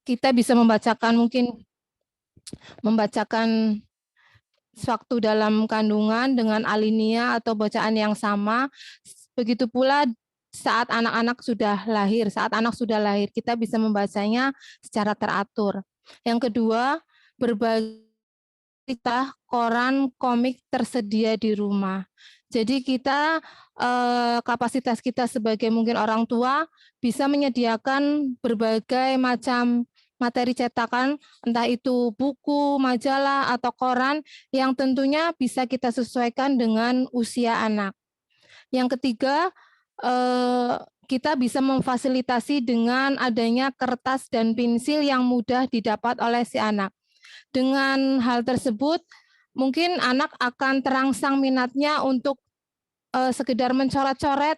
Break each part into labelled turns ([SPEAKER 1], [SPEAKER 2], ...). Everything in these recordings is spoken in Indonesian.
[SPEAKER 1] kita bisa membacakan sewaktu dalam kandungan dengan alinea atau bacaan yang sama. Begitu pula saat anak-anak sudah lahir. Saat anak sudah lahir, kita bisa membacanya secara teratur. Yang kedua, berbagai koran, komik tersedia di rumah. Jadi kita kapasitas kita sebagai mungkin orang tua bisa menyediakan berbagai macam materi cetakan, entah itu buku, majalah, atau koran yang tentunya bisa kita sesuaikan dengan usia anak. Yang ketiga, kita bisa memfasilitasi dengan adanya kertas dan pensil yang mudah didapat oleh si anak. Dengan hal tersebut, mungkin anak akan terangsang minatnya untuk sekedar mencoret-coret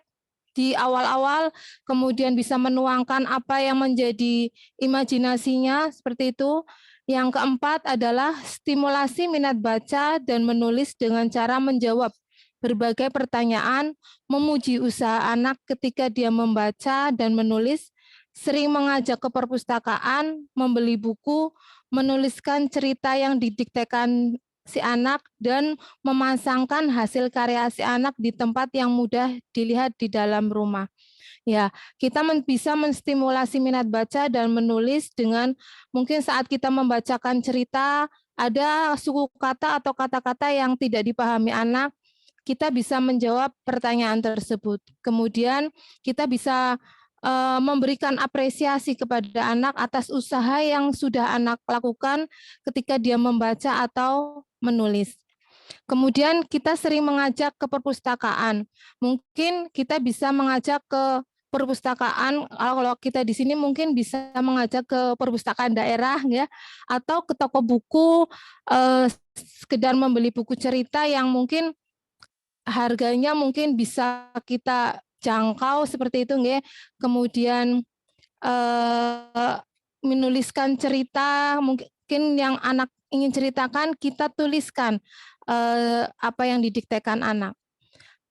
[SPEAKER 1] di awal-awal, kemudian bisa menuangkan apa yang menjadi imajinasinya, seperti itu. Yang keempat adalah stimulasi minat baca dan menulis dengan cara menjawab berbagai pertanyaan, memuji usaha anak ketika dia membaca dan menulis, sering mengajak ke perpustakaan, membeli buku, menuliskan cerita yang didiktekan si anak, dan memasangkan hasil karya si anak di tempat yang mudah dilihat di dalam rumah. Ya, kita bisa menstimulasi minat baca dan menulis dengan mungkin saat kita membacakan cerita, ada suku kata atau kata-kata yang tidak dipahami anak, kita bisa menjawab pertanyaan tersebut. Kemudian kita bisa memberikan apresiasi kepada anak atas usaha yang sudah anak lakukan ketika dia membaca atau menulis. Kemudian kita sering mengajak ke perpustakaan. Mungkin kita bisa mengajak ke perpustakaan, kalau kita di sini mungkin bisa mengajak ke perpustakaan daerah ya, atau ke toko buku, sekedar membeli buku cerita yang mungkin harganya mungkin bisa kita jangkau seperti itu nggih. Kemudian menuliskan cerita mungkin yang anak ingin ceritakan, kita tuliskan apa yang didiktekan anak.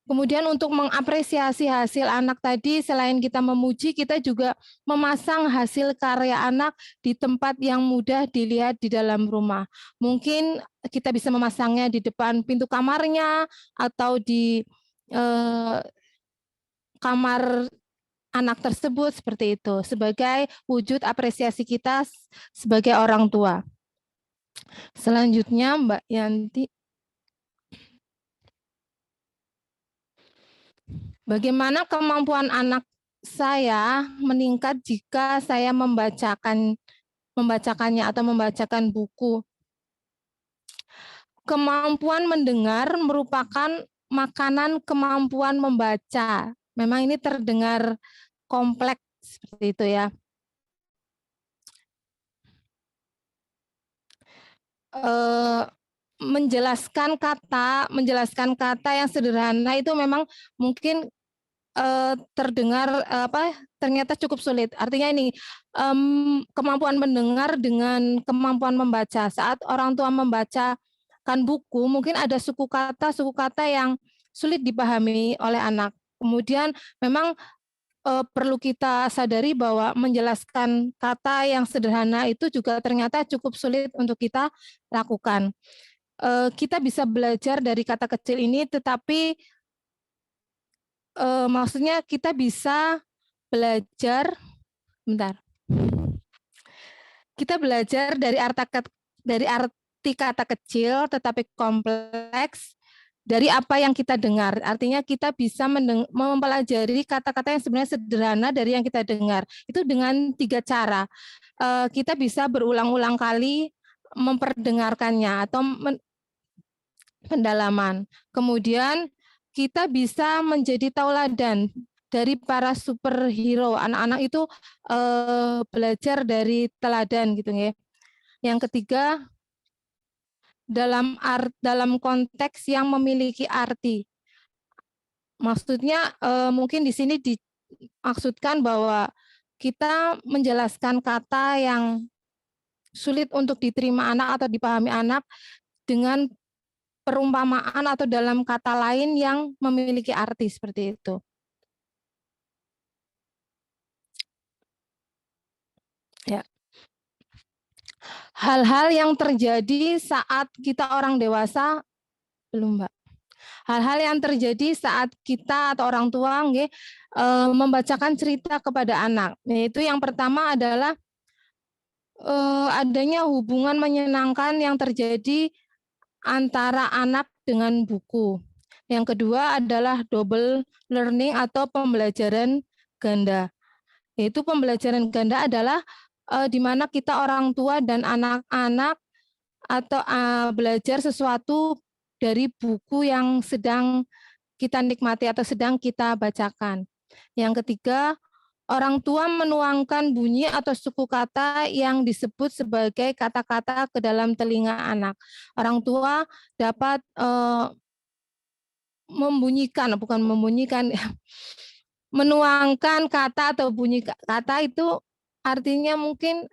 [SPEAKER 1] Kemudian untuk mengapresiasi hasil anak tadi, selain kita memuji, kita juga memasang hasil karya anak di tempat yang mudah dilihat di dalam rumah. Mungkin kita bisa memasangnya di depan pintu kamarnya atau di kamar anak tersebut, seperti itu, sebagai wujud apresiasi kita sebagai orang tua. Selanjutnya Mbak Yanti. Bagaimana kemampuan anak saya meningkat jika saya membacakannya atau membacakan buku? Kemampuan mendengar merupakan makanan kemampuan membaca. Memang ini terdengar kompleks seperti itu ya. Menjelaskan kata yang sederhana itu memang mungkin terdengar ternyata cukup sulit. Artinya ini kemampuan mendengar dengan kemampuan membaca. Saat orang tua membacakan buku, mungkin ada suku kata yang sulit dipahami oleh anak. Kemudian memang perlu kita sadari bahwa menjelaskan kata yang sederhana itu juga ternyata cukup sulit untuk kita lakukan. Kita bisa belajar dari kata kecil ini, tetapi maksudnya kita bisa belajar, kita belajar dari arti kata kecil tetapi kompleks dari apa yang kita dengar. Artinya kita bisa mempelajari kata-kata yang sebenarnya sederhana dari yang kita dengar. Itu dengan 3 cara. Kita bisa berulang-ulang kali memperdengarkannya atau pendalaman. Kemudian kita bisa menjadi tauladan dari para superhero. Anak-anak itu belajar dari teladan gitu ya. Yang ketiga, dalam konteks yang memiliki arti. Maksudnya mungkin di sini dimaksudkan bahwa kita menjelaskan kata yang sulit untuk diterima anak atau dipahami anak dengan perumpamaan atau dalam kata lain yang memiliki arti seperti itu. Hal-hal yang terjadi saat kita orang dewasa, belum Mbak. Hal-hal yang terjadi saat kita atau orang tua membacakan cerita kepada anak. Yaitu yang pertama adalah adanya hubungan menyenangkan yang terjadi antara anak dengan buku. Yang kedua adalah double learning atau pembelajaran ganda. Yaitu pembelajaran ganda adalah di mana kita orang tua dan anak-anak atau belajar sesuatu dari buku yang sedang kita nikmati atau sedang kita bacakan. Yang ketiga, orang tua menuangkan bunyi atau suku kata yang disebut sebagai kata-kata ke dalam telinga anak. Orang tua dapat menuangkan kata atau bunyi kata itu artinya mungkin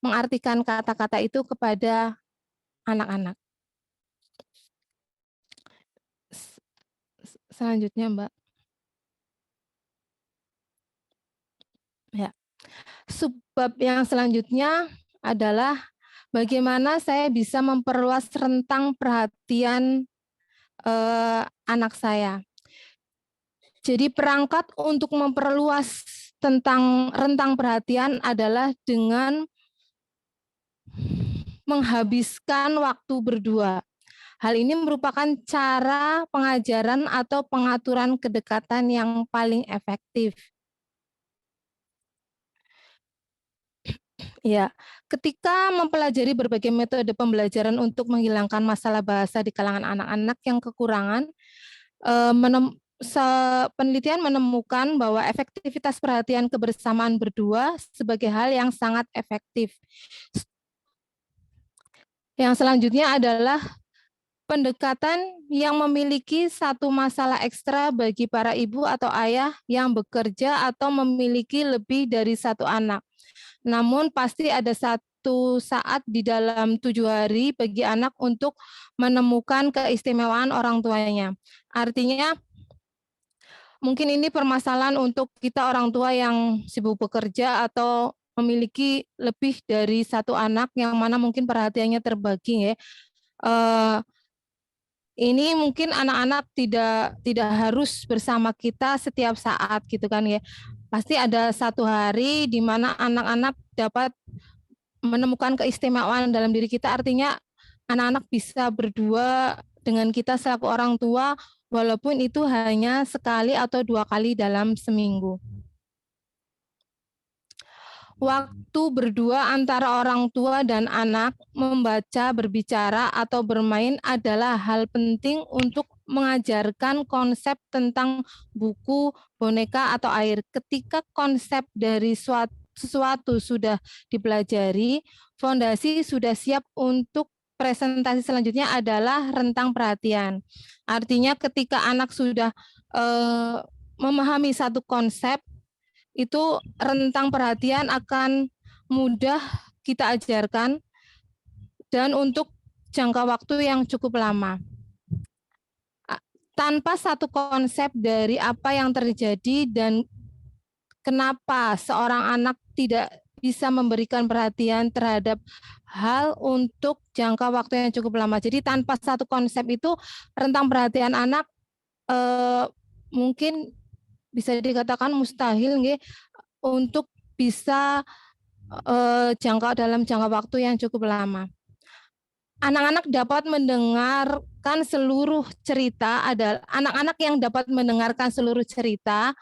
[SPEAKER 1] mengartikan kata-kata itu kepada anak-anak. Selanjutnya, Mbak. Ya. Subbab yang selanjutnya adalah bagaimana saya bisa memperluas rentang perhatian anak saya. Jadi perangkat untuk memperluas tentang rentang perhatian adalah dengan menghabiskan waktu berdua. Hal ini merupakan cara pengajaran atau pengaturan kedekatan yang paling efektif. Ya, ketika mempelajari berbagai metode pembelajaran untuk menghilangkan masalah bahasa di kalangan anak-anak yang kekurangan, penelitian menemukan bahwa efektivitas perhatian kebersamaan berdua sebagai hal yang sangat efektif. Yang selanjutnya adalah pendekatan yang memiliki satu masalah ekstra bagi para ibu atau ayah yang bekerja atau memiliki lebih dari satu anak. Namun pasti ada satu saat di dalam 7 hari bagi anak untuk menemukan keistimewaan orang tuanya. Artinya mungkin ini permasalahan untuk kita orang tua yang sibuk bekerja atau memiliki lebih dari satu anak yang mana mungkin perhatiannya terbagi ya. Ini mungkin anak-anak tidak harus bersama kita setiap saat gitu kan ya. Pasti ada satu hari di mana anak-anak dapat menemukan keistimewaan dalam diri kita, artinya anak-anak bisa berdua dengan kita selaku orang tua walaupun itu hanya sekali atau 2 kali dalam seminggu. Waktu berdua antara orang tua dan anak membaca, berbicara, atau bermain adalah hal penting untuk mengajarkan konsep tentang buku, boneka, atau air. Ketika konsep dari sesuatu sudah dipelajari, fondasi sudah siap untuk presentasi selanjutnya adalah rentang perhatian. Artinya ketika anak sudah memahami satu konsep, itu rentang perhatian akan mudah kita ajarkan dan untuk jangka waktu yang cukup lama. Tanpa satu konsep dari apa yang terjadi dan kenapa seorang anak tidak bisa memberikan perhatian terhadap hal untuk jangka waktu yang cukup lama. Jadi tanpa satu konsep itu rentang perhatian anak mungkin bisa dikatakan mustahil untuk bisa dalam jangka waktu yang cukup lama. Anak-anak dapat mendengarkan seluruh cerita anak-anak yang dapat mendengarkan seluruh cerita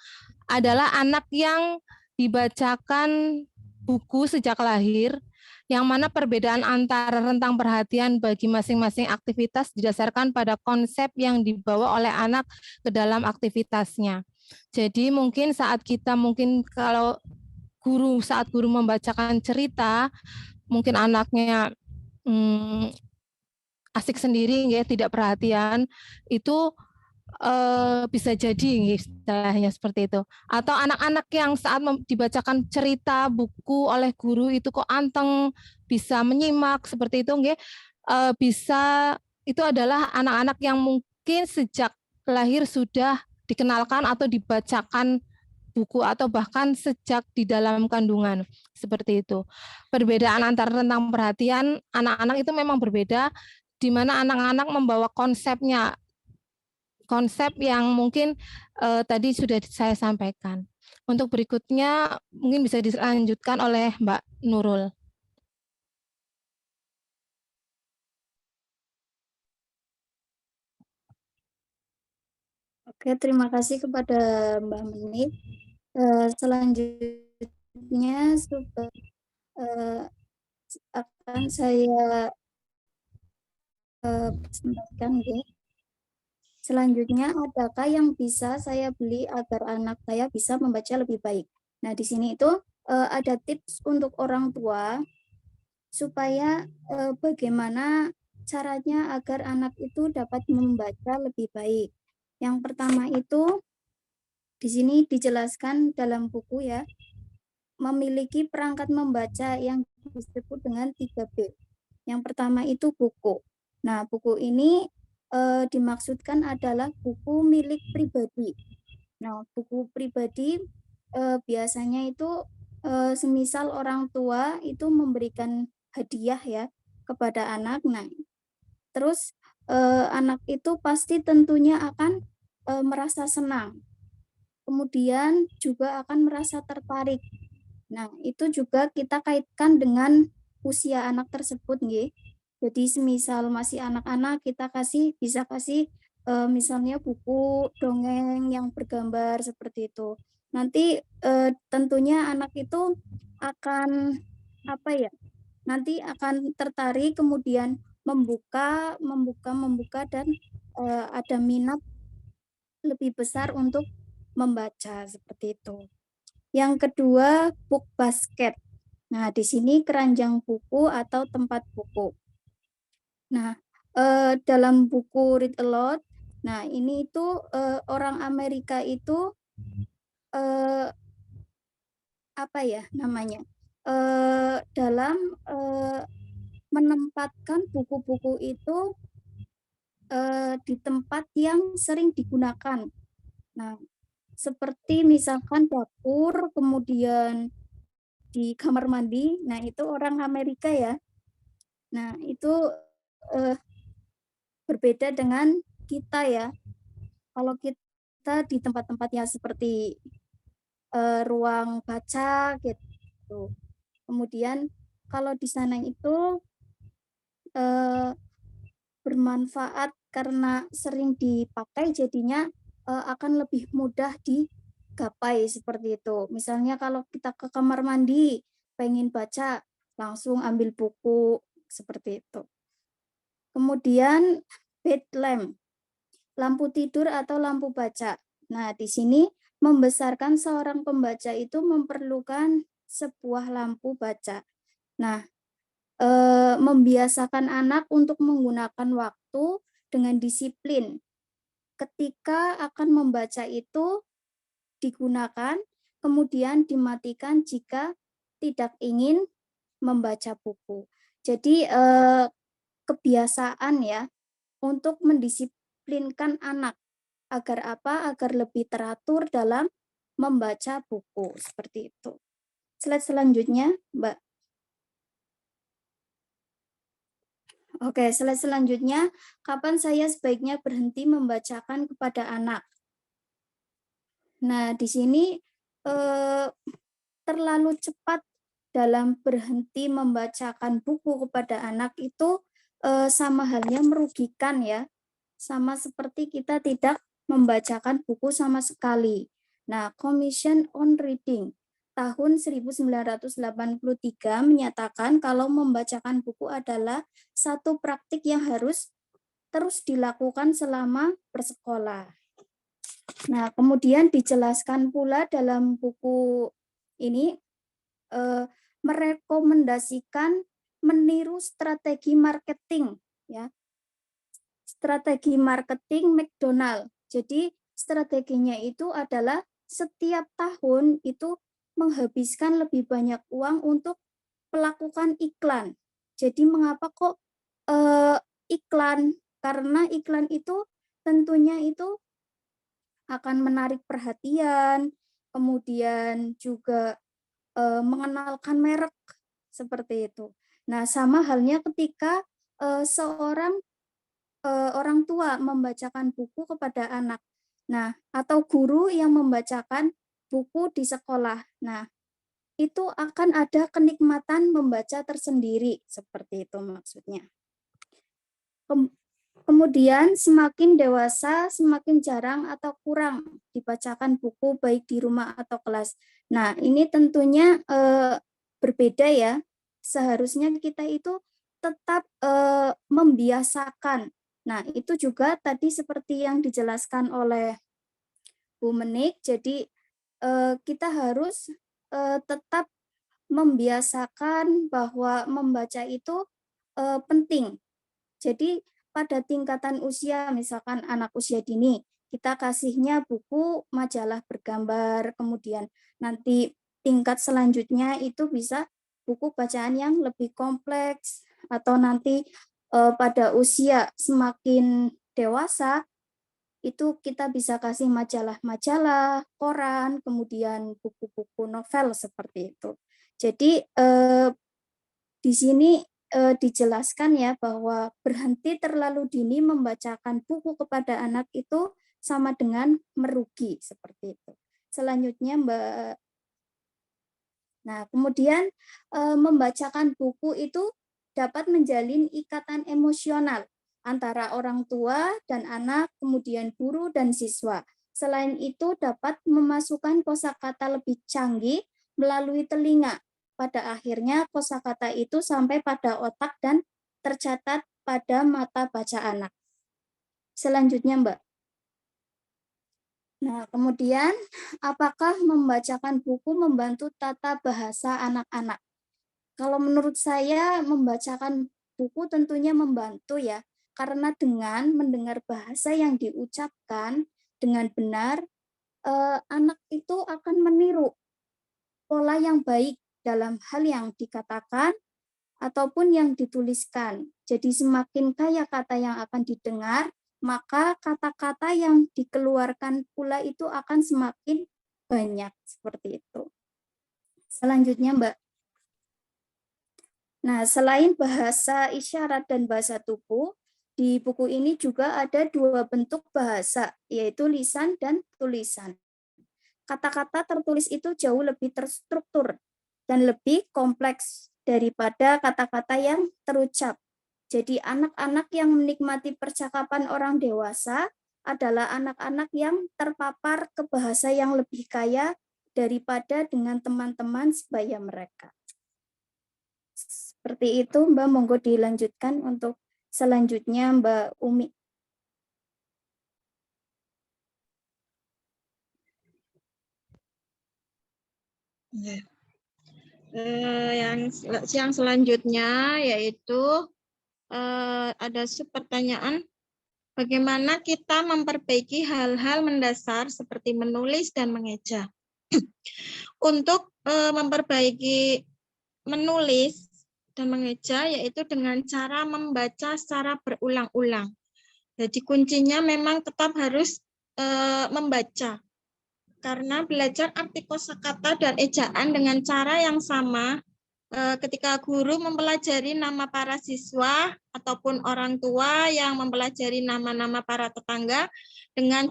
[SPEAKER 1] adalah anak yang dibacakan buku sejak lahir, yang mana perbedaan antara rentang perhatian bagi masing-masing aktivitas didasarkan pada konsep yang dibawa oleh anak ke dalam aktivitasnya. Jadi mungkin kalau saat guru membacakan cerita, mungkin anaknya asik sendiri ya, tidak perhatian, itu bisa jadi istilahnya seperti itu. Atau anak-anak yang saat dibacakan cerita buku oleh guru itu kok anteng, bisa menyimak seperti itu itu adalah anak-anak yang mungkin sejak lahir sudah dikenalkan atau dibacakan buku atau bahkan sejak di dalam kandungan, seperti itu. Perbedaan antar tentang perhatian anak-anak itu memang berbeda, di mana anak-anak membawa konsepnya, konsep yang mungkin tadi sudah saya sampaikan. Untuk berikutnya mungkin bisa dilanjutkan oleh Mbak Nurul.
[SPEAKER 2] Oke, terima kasih kepada Mbak Menit. Selanjutnya akan saya sampaikan ya. Selanjutnya, adakah yang bisa saya beli agar anak saya bisa membaca lebih baik? Nah, di sini itu ada tips untuk orang tua supaya bagaimana caranya agar anak itu dapat membaca lebih baik. Yang pertama itu di sini dijelaskan dalam buku ya, memiliki perangkat membaca yang disebut dengan 3B. Yang pertama itu buku. Nah, buku ini dimaksudkan adalah buku milik pribadi. Nah, buku pribadi biasanya itu semisal orang tua itu memberikan hadiah ya kepada anak. Nah, terus anak itu pasti tentunya akan merasa senang. Kemudian juga akan merasa tertarik. Nah, itu juga kita kaitkan dengan usia anak tersebut, nggih. Jadi semisal masih anak-anak kita bisa kasih misalnya buku dongeng yang bergambar seperti itu. Nanti tentunya anak itu akan apa ya? Nanti akan tertarik kemudian membuka dan ada minat lebih besar untuk membaca seperti itu. Yang kedua, book basket. Nah, di sini keranjang buku atau tempat buku. Nah, dalam buku Read Aloud, nah ini itu orang Amerika itu apa ya namanya? Dalam menempatkan buku-buku itu di tempat yang sering digunakan. Nah, seperti misalkan dapur, kemudian di kamar mandi. Nah, itu orang Amerika ya. Nah, itu berbeda dengan kita ya. Kalau kita di tempat-tempat yang seperti ruang baca gitu. Kemudian kalau di sana itu bermanfaat karena sering dipakai jadinya akan lebih mudah digapai seperti itu. Misalnya kalau kita ke kamar mandi pengen baca langsung ambil buku seperti itu. Kemudian bed lamp, lampu tidur atau lampu baca. Nah, di sini membesarkan seorang pembaca itu memerlukan sebuah lampu baca. Nah, membiasakan anak untuk menggunakan waktu dengan disiplin. Ketika akan membaca itu digunakan, kemudian dimatikan jika tidak ingin membaca buku. Jadi kebiasaan ya untuk mendisiplinkan anak agar apa? Agar lebih teratur dalam membaca buku seperti itu. Slide selanjutnya, Mbak. Oke, slide selanjutnya, kapan saya sebaiknya berhenti membacakan kepada anak? Nah, di sini terlalu cepat dalam berhenti membacakan buku kepada anak itu sama halnya merugikan ya. Sama seperti kita tidak membacakan buku sama sekali. Nah, Commission on Reading tahun 1983 menyatakan kalau membacakan buku adalah satu praktik yang harus terus dilakukan selama bersekolah. Nah, kemudian dijelaskan pula dalam buku ini merekomendasikan meniru strategi marketing ya. Strategi marketing McDonald. Jadi strateginya itu adalah setiap tahun itu menghabiskan lebih banyak uang untuk melakukan iklan. Jadi mengapa kok iklan? Karena iklan itu tentunya itu akan menarik perhatian, kemudian juga mengenalkan merek seperti itu. Nah, sama halnya ketika seorang orang tua membacakan buku kepada anak. Nah, atau guru yang membacakan buku di sekolah. Nah, itu akan ada kenikmatan membaca tersendiri, seperti itu maksudnya. Kemudian semakin dewasa, semakin jarang atau kurang dibacakan buku baik di rumah atau kelas. Nah, ini tentunya berbeda ya. Seharusnya kita itu tetap membiasakan. Nah, itu juga tadi seperti yang dijelaskan oleh Bu Menik, jadi kita harus tetap membiasakan bahwa membaca itu penting. Jadi pada tingkatan usia, misalkan anak usia dini, kita kasihnya buku majalah bergambar, kemudian nanti tingkat selanjutnya itu bisa buku bacaan yang lebih kompleks, atau nanti pada usia semakin dewasa, itu kita bisa kasih majalah-majalah, koran, kemudian buku-buku novel seperti itu. Jadi di sini dijelaskan ya bahwa berhenti terlalu dini membacakan buku kepada anak itu sama dengan merugi seperti itu. Selanjutnya Mbak. Nah, kemudian membacakan buku itu dapat menjalin ikatan emosional antara orang tua dan anak, kemudian guru dan siswa. Selain itu dapat memasukkan kosakata lebih canggih melalui telinga. Pada akhirnya kosakata itu sampai pada otak dan tercatat pada mata baca anak. Selanjutnya, Mbak. Nah, kemudian apakah membacakan buku membantu tata bahasa anak-anak? Kalau menurut saya membacakan buku tentunya membantu ya, karena dengan mendengar bahasa yang diucapkan dengan benar, anak itu akan meniru pola yang baik dalam hal yang dikatakan ataupun yang dituliskan. Jadi semakin kaya kata yang akan didengar, maka kata-kata yang dikeluarkan pula itu akan semakin banyak seperti itu. Selanjutnya, Mbak. Nah, selain bahasa isyarat dan bahasa tubuh, di buku ini juga ada dua bentuk bahasa, yaitu lisan dan tulisan. Kata-kata tertulis itu jauh lebih terstruktur dan lebih kompleks daripada kata-kata yang terucap. Jadi anak-anak yang menikmati percakapan orang dewasa adalah anak-anak yang terpapar ke bahasa yang lebih kaya daripada dengan teman-teman sebaya mereka. Seperti itu, Mbak, monggo dilanjutkan untuk selanjutnya Mbak Umi.
[SPEAKER 3] Ya. Yang selanjutnya yaitu ada pertanyaan, bagaimana kita memperbaiki hal-hal mendasar seperti menulis dan mengeja. Untuk memperbaiki menulis dan mengeja yaitu dengan cara membaca secara berulang-ulang. Jadi kuncinya memang tetap harus membaca. Karena belajar arti kosakata dan ejaan dengan cara yang sama ketika guru mempelajari nama para siswa ataupun orang tua yang mempelajari nama-nama para tetangga dengan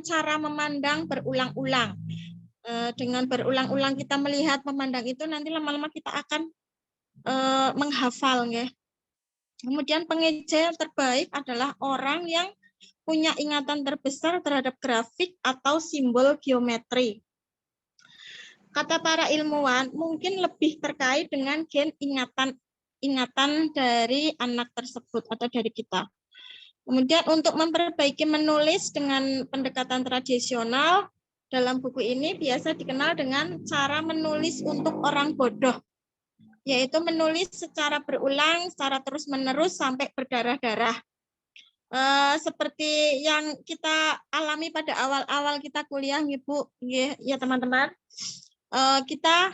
[SPEAKER 3] cara memandang berulang-ulang. Dengan berulang-ulang kita melihat memandang itu, nanti lama-lama kita akan menghafal. Ya. Kemudian pengeja yang terbaik adalah orang yang punya ingatan terbesar terhadap grafik atau simbol geometri. Kata para ilmuwan mungkin lebih terkait dengan gen ingatan dari anak tersebut atau dari kita. Kemudian untuk memperbaiki menulis dengan pendekatan tradisional, dalam buku ini biasa dikenal dengan cara menulis untuk orang bodoh, yaitu menulis secara berulang, secara terus-menerus sampai berdarah-darah. Seperti yang kita alami pada awal-awal kita kuliah, Ibu, ya teman-teman. Kita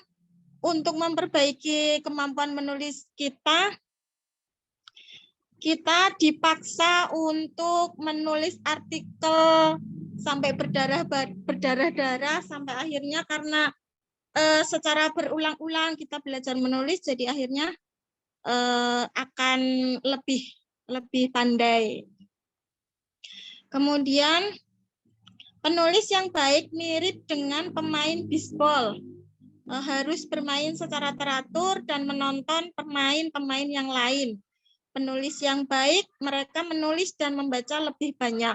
[SPEAKER 3] untuk memperbaiki kemampuan menulis kita dipaksa untuk menulis artikel sampai berdarah-darah sampai akhirnya karena secara berulang-ulang kita belajar menulis, jadi akhirnya akan lebih pandai. Kemudian penulis yang baik mirip dengan pemain bisbol. Harus bermain secara teratur dan menonton pemain-pemain yang lain. Penulis yang baik, mereka menulis dan membaca lebih banyak.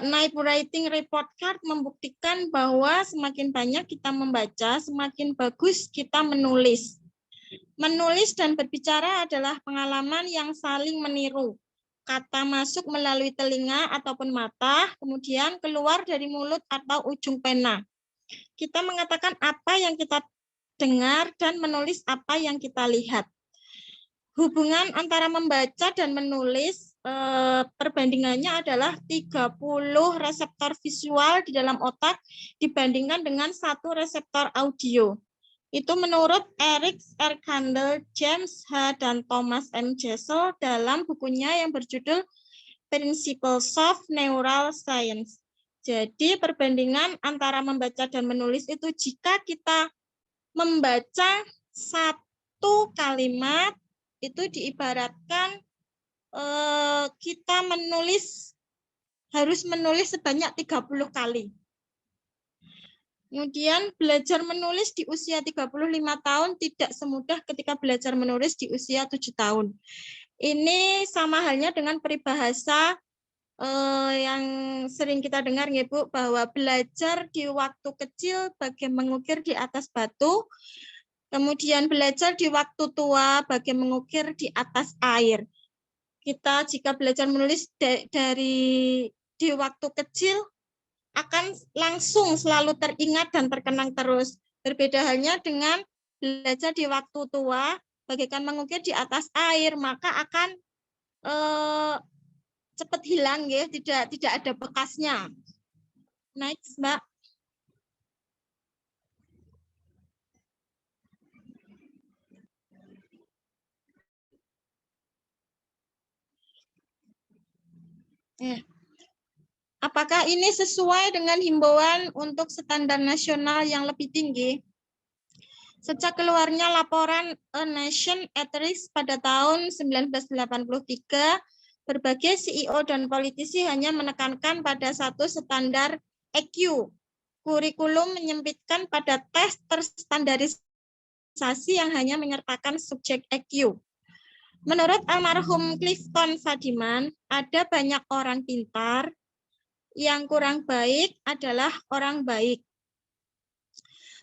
[SPEAKER 3] Night Writing Report Card membuktikan bahwa semakin banyak kita membaca, semakin bagus kita menulis. Menulis dan berbicara adalah pengalaman yang saling meniru. Kata masuk melalui telinga ataupun mata, kemudian keluar dari mulut atau ujung pena. Kita mengatakan apa yang kita dengar dan menulis apa yang kita lihat. Hubungan antara membaca dan menulis, perbandingannya adalah 30 reseptor visual di dalam otak dibandingkan dengan 1 reseptor audio. Itu menurut Eric R. Kandel, James H. dan Thomas M. Jessel dalam bukunya yang berjudul Principles of Neural Science. Jadi perbandingan antara membaca dan menulis itu jika kita membaca 1 kalimat itu diibaratkan kita harus menulis sebanyak 30 kali. Kemudian belajar menulis di usia 35 tahun tidak semudah ketika belajar menulis di usia 7 tahun. Ini sama halnya dengan peribahasa yang sering kita dengar ya Bu, bahwa belajar di waktu kecil bagai mengukir di atas batu, kemudian belajar di waktu tua bagai mengukir di atas air. Kita jika belajar menulis di waktu kecil akan langsung selalu teringat dan terkenang terus. Berbeda halnya dengan belajar di waktu tua bagaikan mengukir di atas air, maka akan cepat hilang ya, tidak ada bekasnya. Next, Mbak. Apakah ini sesuai dengan himbauan untuk standar nasional yang lebih tinggi? Sejak keluarnya laporan A Nation at Risk pada tahun 1983, berbagai CEO dan politisi hanya menekankan pada satu standar EQ. Kurikulum menyempitkan pada tes terstandarisasi yang hanya menyertakan subjek EQ. Menurut almarhum Clifton Fadiman, ada banyak orang pintar, yang kurang baik adalah orang baik.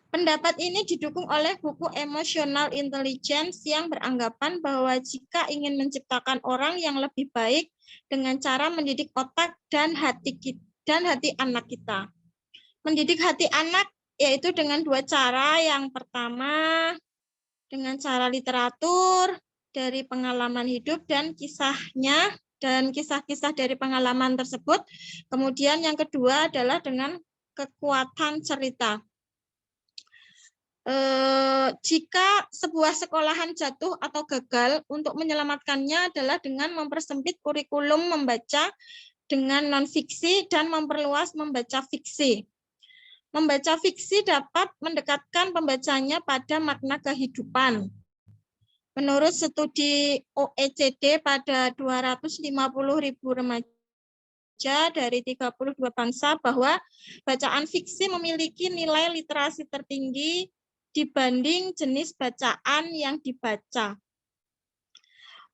[SPEAKER 3] Pendapat ini didukung oleh buku Emotional Intelligence yang beranggapan bahwa jika ingin menciptakan orang yang lebih baik dengan cara mendidik otak dan hati anak kita. Mendidik hati anak yaitu dengan 2 cara. Yang pertama dengan cara literatur dari pengalaman hidup dan kisahnya dan kisah-kisah dari pengalaman tersebut. Kemudian yang kedua adalah dengan kekuatan cerita. Jika sebuah sekolahan jatuh atau gagal, untuk menyelamatkannya adalah dengan mempersempit kurikulum membaca dengan non-fiksi dan memperluas membaca fiksi. Membaca fiksi dapat mendekatkan pembacanya pada makna kehidupan. Menurut studi OECD pada 250.000 remaja dari 32 bangsa bahwa bacaan fiksi memiliki nilai literasi tertinggi dibanding jenis bacaan yang dibaca.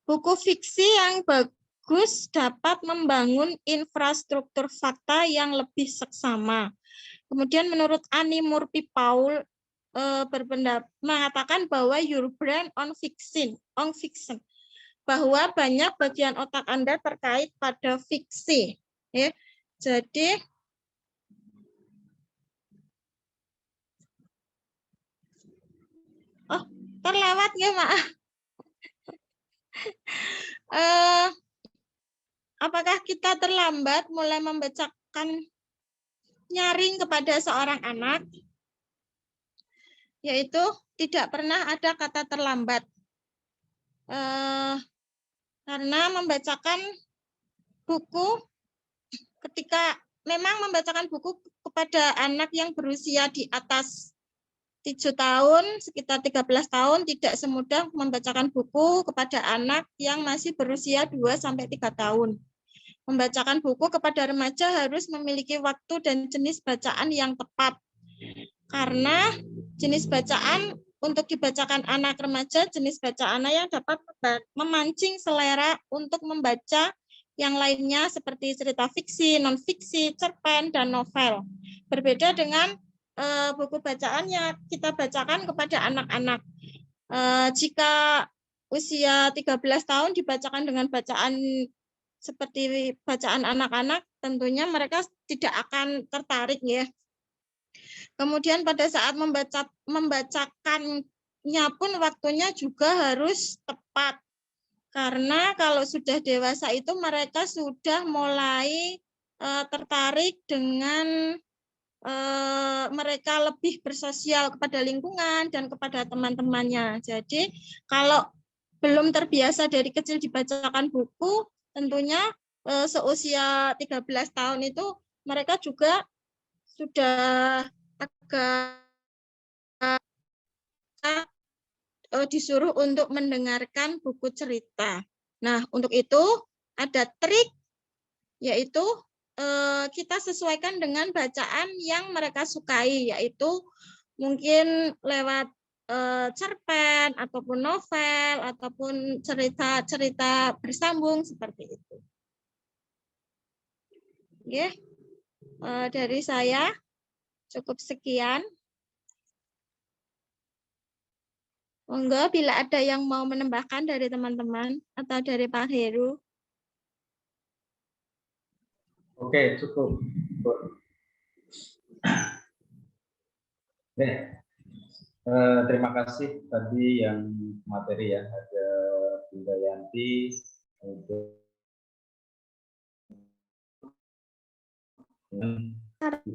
[SPEAKER 3] Buku fiksi yang bagus dapat membangun infrastruktur fakta yang lebih seksama. Kemudian menurut Annie Murphy Paul mengatakan bahwa your brain on fiction, bahwa banyak bagian otak Anda terkait pada fiksi. Ya. Jadi terlewat ya, maaf. Apakah kita terlambat mulai membacakan nyaring kepada seorang anak? Yaitu tidak pernah ada kata terlambat. Karena membacakan buku ketika memang membacakan buku kepada anak yang berusia di atas 7 tahun, sekitar 13 tahun, tidak semudah membacakan buku kepada anak yang masih berusia 2-3 tahun. Membacakan buku kepada remaja harus memiliki waktu dan jenis bacaan yang tepat. Karena jenis bacaan untuk dibacakan anak remaja, jenis bacaan yang dapat memancing selera untuk membaca yang lainnya seperti cerita fiksi, non-fiksi, cerpen, dan novel. Berbeda dengan buku bacaan yang kita bacakan kepada anak-anak. Jika usia 13 tahun dibacakan dengan bacaan seperti bacaan anak-anak, tentunya mereka tidak akan tertarik ya. Kemudian pada saat membacakannya pun waktunya juga harus tepat. Karena kalau sudah dewasa itu mereka sudah mulai tertarik dengan mereka lebih bersosial kepada lingkungan dan kepada teman-temannya. Jadi kalau belum terbiasa dari kecil dibacakan buku, tentunya seusia 13 tahun itu mereka juga sudah agak disuruh untuk mendengarkan buku cerita. Nah, untuk itu ada trik, yaitu kita sesuaikan dengan bacaan yang mereka sukai, yaitu mungkin lewat cerpen, ataupun novel, ataupun cerita-cerita bersambung seperti itu. Oke, dari saya cukup sekian. Monggo bila ada yang mau menambahkan dari teman-teman atau dari Pak Heru.
[SPEAKER 4] Oke, cukup. Terima kasih tadi yang materi ya, ada Bunda Yanti, Bu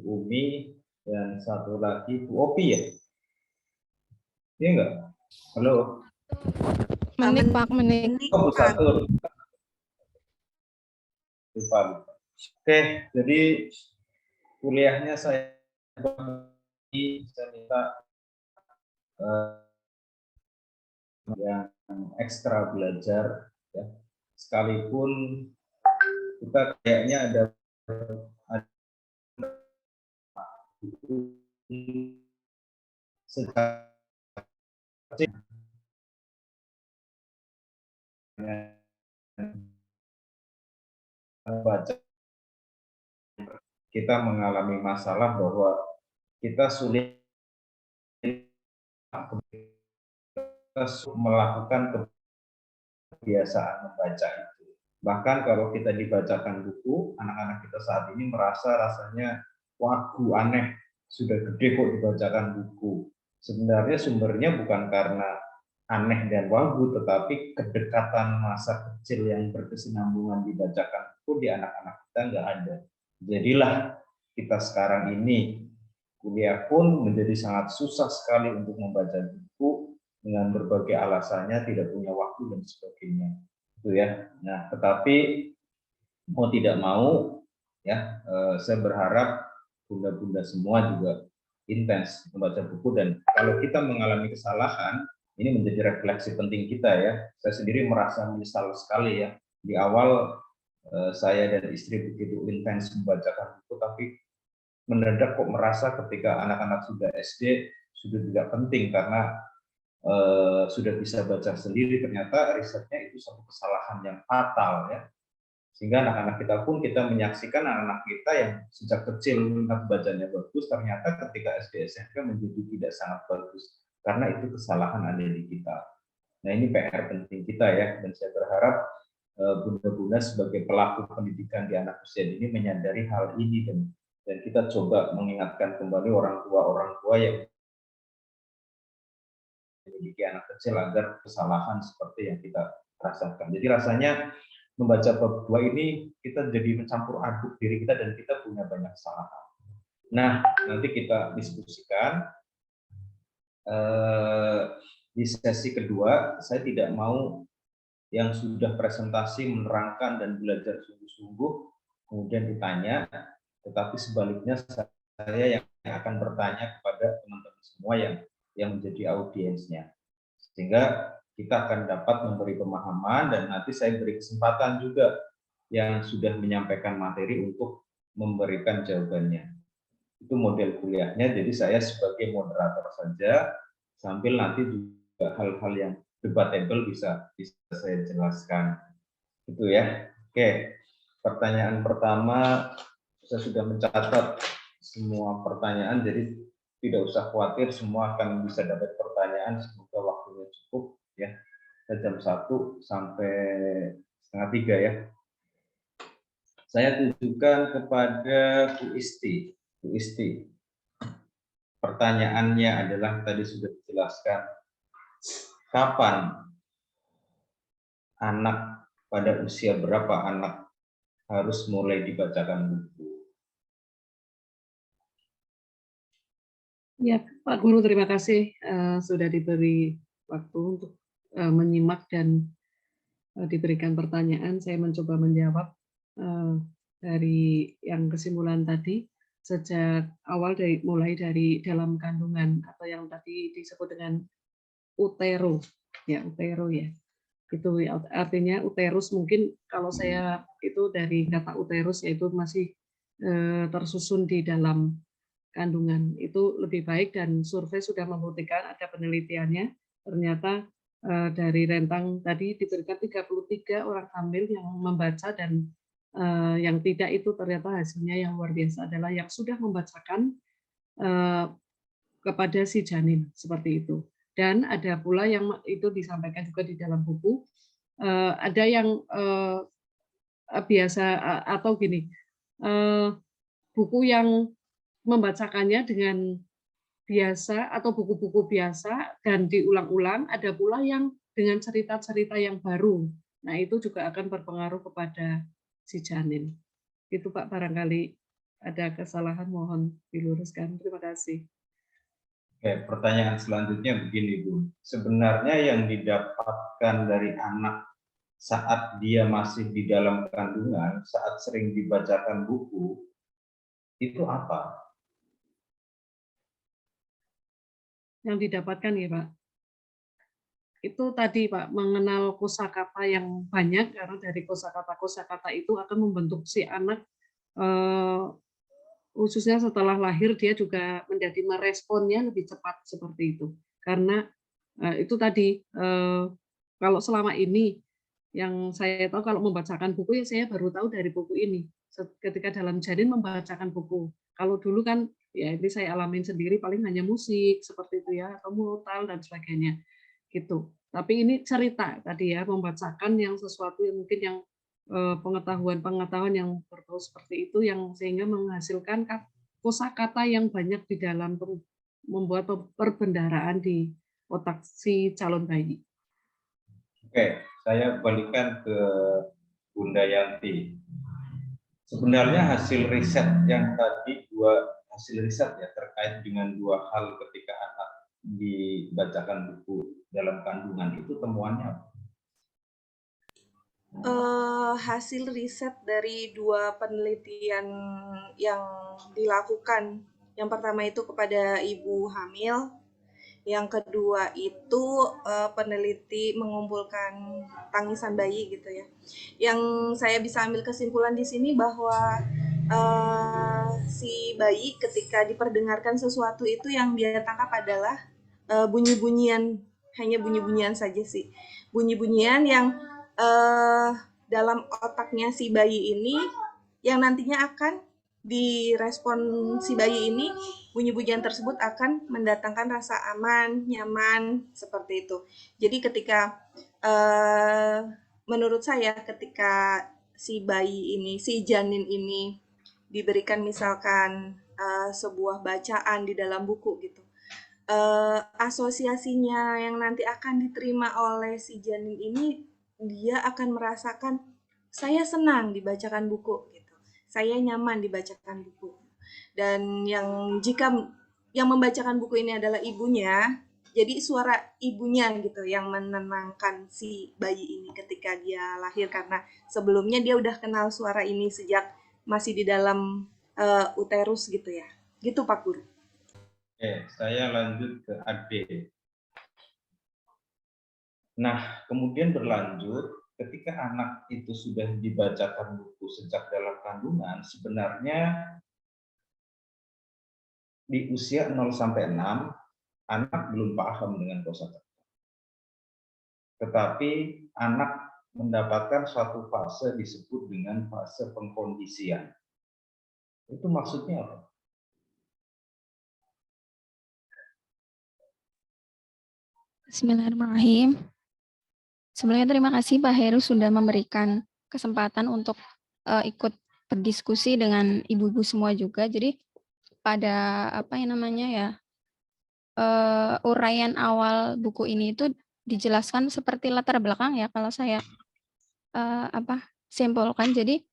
[SPEAKER 4] Umi, dan satu lagi Bu Opi ya? Iya enggak? Halo?
[SPEAKER 1] Menik, Pak, menik.
[SPEAKER 4] Oh, Bu Satur. Lupa. Oke, jadi kuliahnya saya minta yang ekstra belajar ya, sekalipun kita kayaknya ada sejak baca kita mengalami masalah bahwa kita sulit melakukan kebiasaan membaca itu. Bahkan kalau kita dibacakan buku, anak-anak kita saat ini merasa rasanya wagu aneh, sudah gede kok dibacakan buku. Sebenarnya sumbernya bukan karena aneh dan wagu, tetapi kedekatan masa kecil yang berkesinambungan dibacakan buku di anak-anak kita nggak ada. Jadilah kita sekarang ini kuliah pun menjadi sangat susah sekali untuk membaca buku dengan berbagai alasannya, tidak punya waktu dan sebagainya. Itu ya. Nah, tetapi mau tidak mau ya, saya berharap bunda-bunda semua juga intens membaca buku, dan kalau kita mengalami kesalahan, ini menjadi refleksi penting kita ya. Saya sendiri merasa menyesal sekali ya. Di awal saya dan istri begitu intens membacakan buku, tapi mendadak kok merasa ketika anak-anak sudah SD sudah tidak penting karena sudah bisa baca sendiri. Ternyata risetnya itu satu kesalahan yang fatal ya. Sehingga anak-anak kita pun, kita menyaksikan anak-anak kita yang sejak kecil minat bacanya bagus, ternyata ketika SD SMP menjadi tidak sangat bagus karena itu kesalahan ada di kita. Nah, ini PR penting kita ya, dan saya berharap bunda-bunda sebagai pelaku pendidikan di anak usia ini menyadari hal ini, dan kita coba mengingatkan kembali orang tua yang memiliki anak kecil agar kesalahan seperti yang kita rasakan. Jadi rasanya membaca bab 2 ini kita jadi mencampur aduk diri kita dan kita punya banyak kesalahan. Nah, nanti kita diskusikan. Di sesi kedua, saya tidak mau yang sudah presentasi menerangkan dan belajar sungguh-sungguh kemudian ditanya, tetapi sebaliknya saya yang akan bertanya kepada teman-teman semua yang menjadi audiensnya, sehingga kita akan dapat memberi pemahaman, dan nanti saya beri kesempatan juga yang sudah menyampaikan materi untuk memberikan jawabannya. Itu model kuliahnya, jadi saya sebagai moderator saja, sambil nanti juga hal-hal yang debatable bisa saya jelaskan. Itu ya. Oke, pertanyaan pertama, saya sudah mencatat semua pertanyaan, jadi tidak usah khawatir, semua akan bisa dapat pertanyaan, semoga waktunya cukup ya. Jam 1 sampai setengah 3 ya. Saya tujukan kepada Bu Isti. Bu Isti, pertanyaannya adalah tadi sudah dijelaskan, kapan anak, pada usia berapa anak harus mulai dibacakan buku?
[SPEAKER 5] Ya, Pak Guru, terima kasih sudah diberi waktu untuk menyimak dan diberikan pertanyaan. Saya mencoba menjawab dari yang kesimpulan tadi, sejak awal mulai dari dalam kandungan atau yang tadi disebut dengan utero, ya utero ya. Itu artinya uterus, mungkin kalau saya itu dari kata uterus yaitu masih tersusun di dalam kandungan, itu lebih baik, dan survei sudah membuktikan, ada penelitiannya, ternyata dari rentang tadi diberikan 33 orang hamil yang membaca, dan yang tidak itu ternyata hasilnya yang luar biasa adalah yang sudah membacakan kepada si janin, seperti itu. Dan ada pula yang itu disampaikan juga di dalam buku, ada yang biasa atau gini, buku yang membacakannya dengan biasa atau buku-buku biasa dan diulang-ulang, ada pula yang dengan cerita-cerita yang baru. Nah, itu juga akan berpengaruh kepada si janin. Itu Pak, barangkali ada kesalahan mohon diluruskan. Terima kasih.
[SPEAKER 4] Oke, pertanyaan selanjutnya begini Bu, sebenarnya yang didapatkan dari anak saat dia masih di dalam kandungan, saat sering dibacakan buku, itu apa?
[SPEAKER 5] Yang didapatkan ya Pak, itu tadi Pak, mengenal kosakata yang banyak, karena dari kosakata itu akan membentuk si anak, khususnya setelah lahir dia juga menjadi meresponnya lebih cepat seperti itu. Karena itu tadi, kalau selama ini yang saya tahu kalau membacakan buku, ya saya baru tahu dari buku ini, ketika dalam janin membacakan buku. Kalau dulu kan, ya ini saya alamin sendiri, paling hanya musik seperti itu ya, atau murotal dan sebagainya gitu. Tapi ini cerita tadi ya, membacakan yang sesuatu yang mungkin yang pengetahuan yang berbau seperti itu, yang sehingga menghasilkan kosakata yang banyak di dalam membuat perbendaharaan di otak si calon bayi.
[SPEAKER 4] Oke, saya balikan ke Bunda Yanti. Sebenarnya hasil riset yang tadi, hasil riset ya terkait dengan dua hal ketika anak dibacakan buku dalam kandungan, itu temuannya apa?
[SPEAKER 6] Hasil riset dari dua penelitian yang dilakukan. Yang pertama itu kepada ibu hamil, yang kedua itu peneliti mengumpulkan tangisan bayi gitu ya. Yang saya bisa ambil kesimpulan di sini bahwa si bayi ketika diperdengarkan sesuatu itu yang dia tangkap adalah bunyi-bunyian, hanya bunyi-bunyian saja sih. Bunyi-bunyian yang dalam otaknya si bayi ini yang nantinya akan direspon si bayi ini, bunyi-bunyian tersebut akan mendatangkan rasa aman, nyaman, seperti itu. Jadi ketika menurut saya ketika si bayi ini, si janin ini diberikan misalkan sebuah bacaan di dalam buku gitu, asosiasinya yang nanti akan diterima oleh si janin ini, dia akan merasakan saya senang dibacakan buku gitu, saya nyaman dibacakan buku. Dan jika yang membacakan buku ini adalah ibunya, jadi suara ibunya gitu yang menenangkan si bayi ini ketika dia lahir, karena sebelumnya dia udah kenal suara ini sejak masih di dalam uterus gitu ya. Gitu Pak Guru.
[SPEAKER 4] Oke, saya lanjut ke Ade. Nah, kemudian berlanjut, ketika anak itu sudah dibacakan buku sejak dalam kandungan, sebenarnya di usia 0 sampai 6, anak belum paham dengan kosakata. Tetapi anak mendapatkan suatu fase disebut dengan fase pengkondisian. Itu maksudnya apa?
[SPEAKER 7] Bismillahirrahmanirrahim. Sebelumnya terima kasih Pak Heru sudah memberikan kesempatan untuk ikut berdiskusi dengan ibu-ibu semua juga. Jadi pada apa yang namanya ya uraian awal buku ini itu dijelaskan seperti latar belakang ya kalau saya simpulkan. Jadi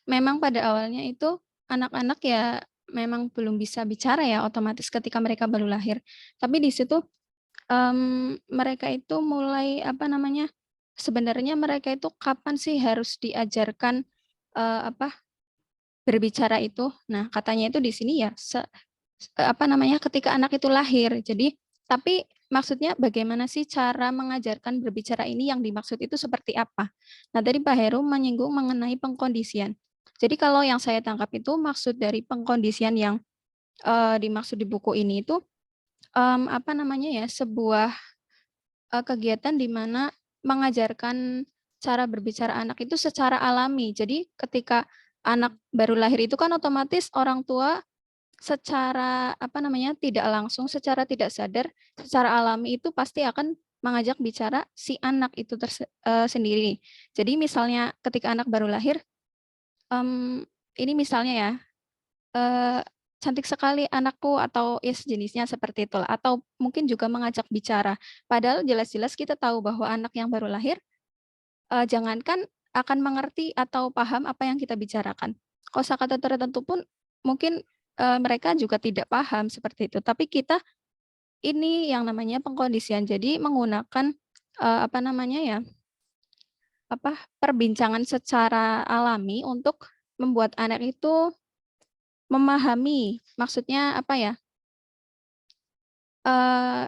[SPEAKER 7] memang pada awalnya itu anak-anak ya memang belum bisa bicara ya otomatis ketika mereka baru lahir. Tapi di situ mereka itu mulai apa namanya, sebenarnya mereka itu kapan sih harus diajarkan berbicara itu. Nah, katanya itu di sini ya apa namanya, ketika anak itu lahir. Jadi tapi maksudnya bagaimana sih cara mengajarkan berbicara ini, yang dimaksud itu seperti apa? Nah, tadi Pak Heru menyinggung mengenai pengkondisian. Jadi kalau yang saya tangkap itu maksud dari pengkondisian yang dimaksud di buku ini itu apa namanya ya, sebuah kegiatan di mana mengajarkan cara berbicara anak itu secara alami. Jadi ketika anak baru lahir itu kan otomatis orang tua secara apa namanya, tidak langsung, secara tidak sadar, secara alami itu pasti akan mengajak bicara si anak itu sendiri. Jadi misalnya ketika anak baru lahir, ini misalnya ya, cantik sekali anakku atau ya sejenisnya seperti itulah, atau mungkin juga mengajak bicara. Padahal jelas-jelas kita tahu bahwa anak yang baru lahir, jangankan akan mengerti atau paham apa yang kita bicarakan. Kosakata tertentu pun mungkin, mereka juga tidak paham seperti itu. Tapi kita ini yang namanya pengkondisian. Jadi menggunakan, apa namanya ya, perbincangan secara alami untuk membuat anak itu memahami, maksudnya apa ya,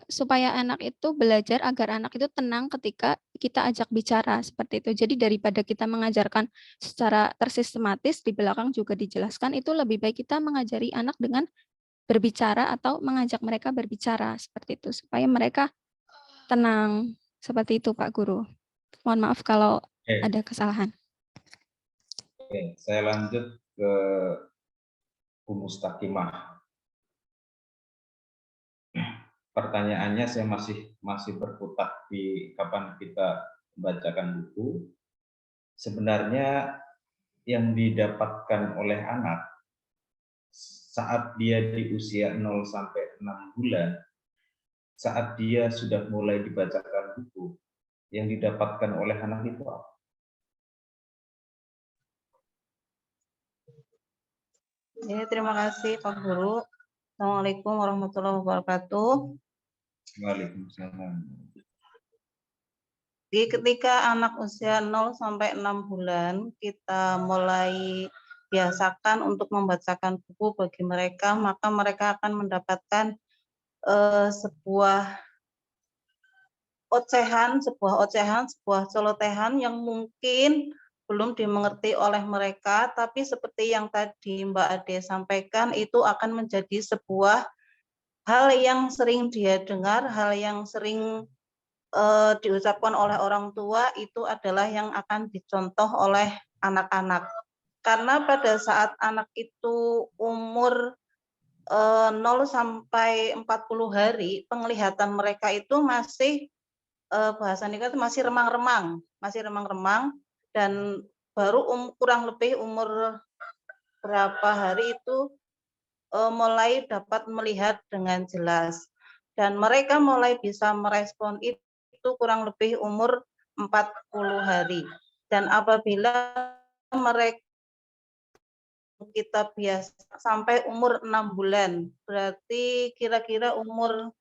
[SPEAKER 7] supaya anak itu belajar agar anak itu tenang ketika kita ajak bicara, seperti itu. Jadi daripada kita mengajarkan secara tersistematis, di belakang juga dijelaskan, itu lebih baik kita mengajari anak dengan berbicara atau mengajak mereka berbicara, seperti itu, supaya mereka tenang, seperti itu Pak Guru. Mohon maaf kalau ada kesalahan.
[SPEAKER 4] Oke, saya lanjut ke Bu Mustaqimah. Pertanyaannya saya masih berkutat di kapan kita membacakan buku. Sebenarnya yang didapatkan oleh anak saat dia di usia 0 sampai 6 bulan, saat dia sudah mulai dibacakan buku, yang didapatkan oleh anak itu apa?
[SPEAKER 8] Ya, terima kasih Pak Guru. Assalamualaikum warahmatullahi wabarakatuh.
[SPEAKER 4] Waalaikumsalam.
[SPEAKER 8] Jadi ketika anak usia 0 sampai 6 bulan, kita mulai biasakan untuk membacakan buku bagi mereka, maka mereka akan mendapatkan sebuah ocehan, sebuah celotehan yang mungkin belum dimengerti oleh mereka, tapi seperti yang tadi Mbak Ade sampaikan, itu akan menjadi sebuah hal yang sering dia dengar, hal yang sering diucapkan oleh orang tua, itu adalah yang akan dicontoh oleh anak-anak. Karena pada saat anak itu umur 0 sampai 40 hari, penglihatan mereka itu masih bahasa nikah itu masih remang-remang, dan baru kurang lebih umur berapa hari itu mulai dapat melihat dengan jelas, dan mereka mulai bisa merespon itu kurang lebih umur 40 hari. Dan apabila mereka kita biasa sampai umur 6 bulan, berarti kira-kira umur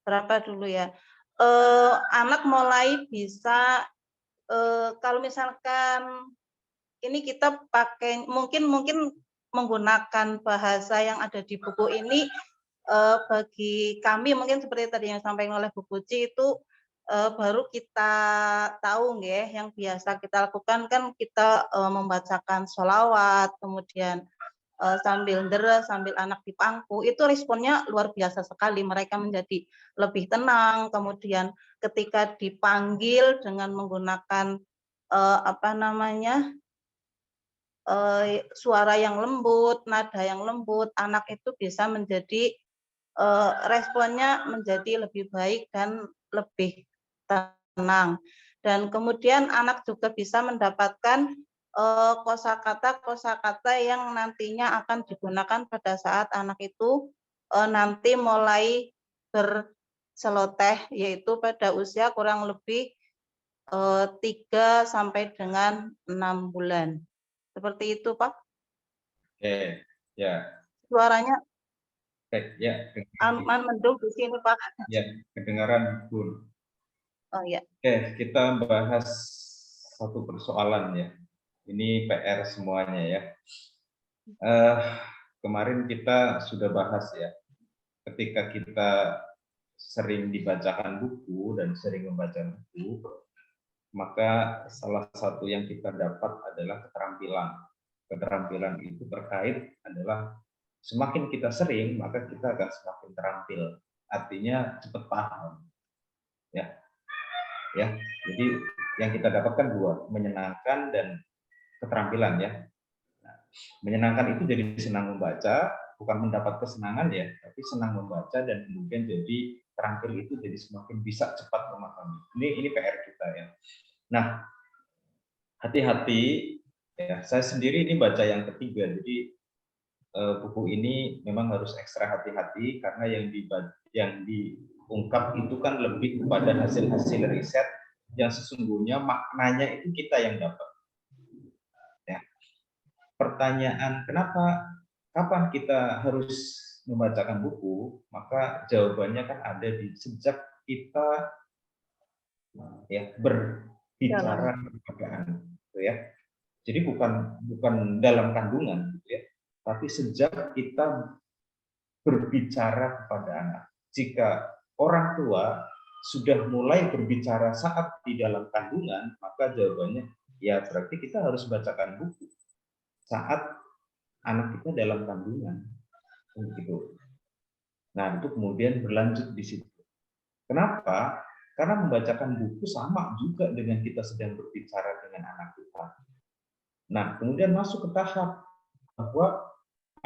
[SPEAKER 8] berapa dulu ya, anak mulai bisa kalau misalkan ini kita pakai mungkin menggunakan bahasa yang ada di buku ini bagi kami mungkin seperti tadi yang disampaikan oleh Bu Puji itu baru kita tahu nggih, yang biasa kita lakukan kan kita membacakan sholawat, kemudian sambil deres, sambil anak di pangku, itu responnya luar biasa sekali. Mereka menjadi lebih tenang, kemudian ketika dipanggil dengan menggunakan suara yang lembut, nada yang lembut, anak itu bisa menjadi responnya menjadi lebih baik dan lebih tenang. Dan kemudian anak juga bisa mendapatkan kosakata yang nantinya akan digunakan pada saat anak itu nanti mulai berceloteh, yaitu pada usia kurang lebih 3 sampai dengan 6 bulan. Seperti itu, Pak.
[SPEAKER 4] Oke, ya.
[SPEAKER 8] Suaranya
[SPEAKER 4] Ya,
[SPEAKER 8] aman mendung di sini, Pak.
[SPEAKER 4] ya, kedengaran, Bun.
[SPEAKER 8] Oh ya.
[SPEAKER 4] Oke, kita bahas satu persoalan ya. Ini PR semuanya ya. Kemarin kita sudah bahas ya, ketika kita sering dibacakan buku dan sering membaca buku, maka salah satu yang kita dapat adalah keterampilan. Keterampilan itu terkait adalah semakin kita sering, maka kita akan semakin terampil. Artinya cepat paham. Ya. Jadi yang kita dapatkan 2, menyenangkan dan keterampilan ya. Nah, menyenangkan itu jadi senang membaca, bukan mendapat kesenangan ya, tapi senang membaca dan kemudian jadi terampil itu jadi semakin bisa cepat memahami. Ini PR kita ya. Nah, hati-hati ya. Saya sendiri ini baca yang ketiga, jadi buku ini memang harus ekstra hati-hati karena yang diungkap itu kan lebih kepada hasil-hasil riset yang sesungguhnya maknanya itu kita yang dapat. Ya. Pertanyaan kapan kita harus membacakan buku, maka jawabannya kan ada di sejak kita ya berbicara kepada anak, gitu ya. Jadi bukan dalam kandungan, gitu ya, tapi sejak kita berbicara kepada anak. Jika orang tua sudah mulai berbicara saat di dalam kandungan, maka jawabannya ya berarti kita harus bacakan buku saat anak kita dalam kandungan, gitu. Nah, itu kemudian berlanjut di situ. Kenapa? Karena membacakan buku sama juga dengan kita sedang berbicara dengan anak kita. Nah, kemudian masuk ke tahap bahwa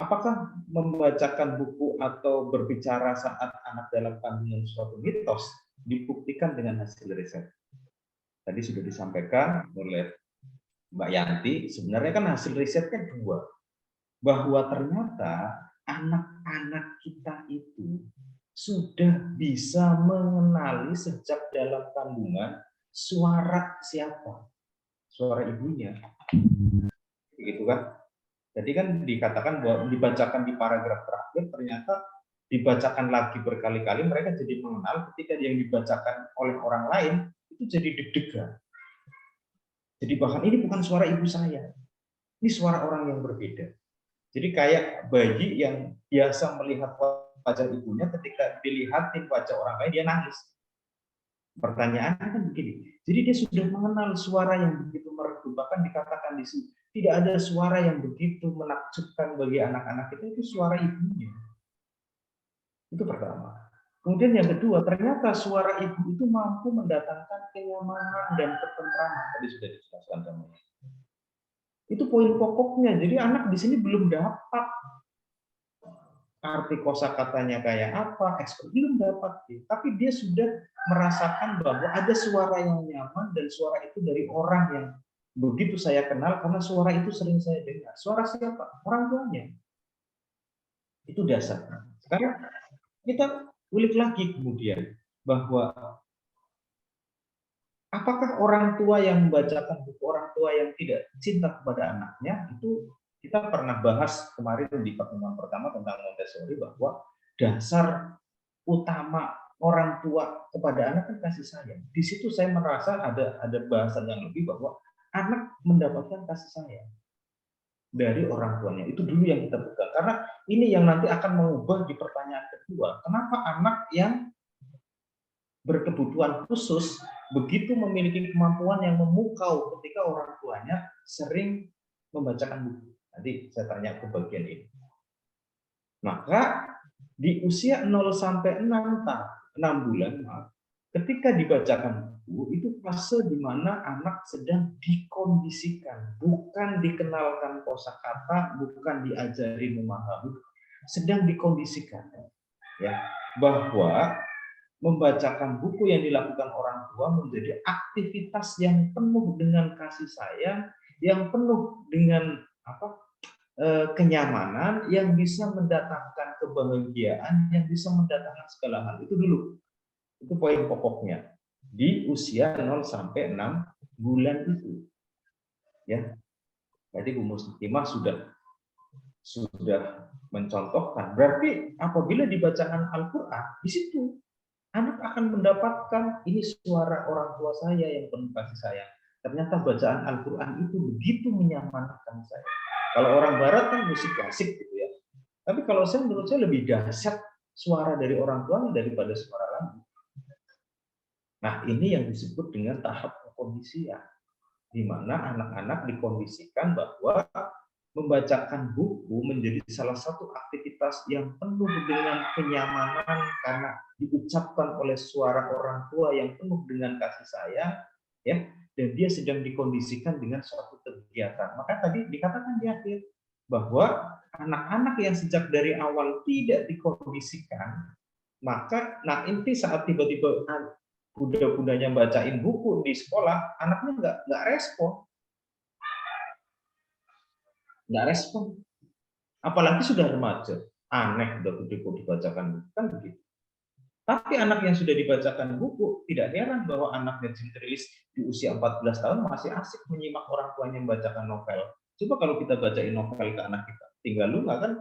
[SPEAKER 4] apakah membacakan buku atau berbicara saat anak dalam kandungan suatu mitos dibuktikan dengan hasil riset. Tadi sudah disampaikan oleh Mbak Yanti, sebenarnya kan hasil risetnya 2. Bahwa ternyata anak-anak kita itu sudah bisa mengenali sejak dalam kandungan suara siapa, suara ibunya, gitu kan? Jadi kan dikatakan bahwa dibacakan di paragraf terakhir, ternyata dibacakan lagi berkali-kali, mereka jadi mengenal ketika yang dibacakan oleh orang lain itu jadi deg-degan. Jadi bahkan ini bukan suara ibu saya, ini suara orang yang berbeda. Jadi kayak bayi yang biasa melihat wajah ibunya, ketika dilihatin wajah orang lain dia nangis. Pertanyaannya kan begini, jadi dia sudah mengenal suara yang begitu merdu, bahkan dikatakan di sini tidak ada suara yang begitu menakjubkan bagi anak-anak kita, itu suara ibunya. Itu pertama. Kemudian yang kedua, ternyata suara ibu itu mampu mendatangkan kenyamanan dan ketentraman. Tadi sudah dijelaskan sama. Itu poin pokoknya. Jadi anak di sini belum dapat arti kosakatanya kayak apa, belum dapat, tapi dia sudah merasakan bahwa ada suara yang nyaman dan suara itu dari orang yang begitu saya kenal karena suara itu sering saya dengar. Suara siapa? Orang tuanya. Itu dasar. Sekarang kita ulik lagi kemudian bahwa apakah orang tua yang membacakan buku, orang tua yang tidak cinta kepada anaknya, itu kita pernah bahas kemarin di pertemuan pertama tentang Montessori bahwa dasar utama orang tua kepada anak kan kasih sayang. Di situ saya merasa ada bahasan yang lebih bahwa anak mendapatkan kasih sayang dari orang tuanya. Itu dulu yang kita pegang. Karena ini yang nanti akan mengubah di pertanyaan kedua. Kenapa anak yang berkebutuhan khusus begitu memiliki kemampuan yang memukau ketika orang tuanya sering membacakan buku? Nanti saya tanya ke bagian ini. Maka di usia 0 sampai 6 bulan, ketika dibacakan buku, itu fase di mana anak sedang dikondisikan, bukan dikenalkan kosakata, bukan diajari memahami, sedang dikondisikan, ya, bahwa membacakan buku yang dilakukan orang tua menjadi aktivitas yang penuh dengan kasih sayang, yang penuh dengan kenyamanan, yang bisa mendatangkan kebahagiaan, yang bisa mendatangkan segala hal. Itu dulu. Itu poin pokoknya. Di usia 0 sampai 6 bulan itu. Ya. Jadi Bu Muslimah sudah mencontohkan. Berarti apabila dibacakan Al-Qur'an, di situ anak akan mendapatkan ini suara orang tua saya yang penuh kasih sayang. Ternyata bacaan Al-Qur'an itu begitu menyamankan saya. Kalau orang barat kan musik klasik gitu ya. Tapi kalau menurut saya lebih dahsyat suara dari orang tua daripada suara lagu. Nah, ini yang disebut dengan tahap pengkondisian, di mana anak-anak dikondisikan bahwa membacakan buku menjadi salah satu aktivitas yang penuh dengan kenyamanan karena diucapkan oleh suara orang tua yang penuh dengan kasih sayang, ya, dan dia sedang dikondisikan dengan suatu kegiatan. Maka tadi dikatakan di akhir bahwa anak-anak yang sejak dari awal tidak dikondisikan, maka nanti saat tiba-tiba bunda-bundanya bacain buku di sekolah, anaknya nggak respon. Nggak respon. Apalagi sudah remaja. Aneh udah gede kok dibacakan buku. Kan begitu. Tapi anak yang sudah dibacakan buku, tidak heran bahwa anaknya generalis di usia 14 tahun masih asik menyimak orang tuanya membacakan novel. Coba kalau kita bacain novel ke anak kita, tinggal lu nggak kan,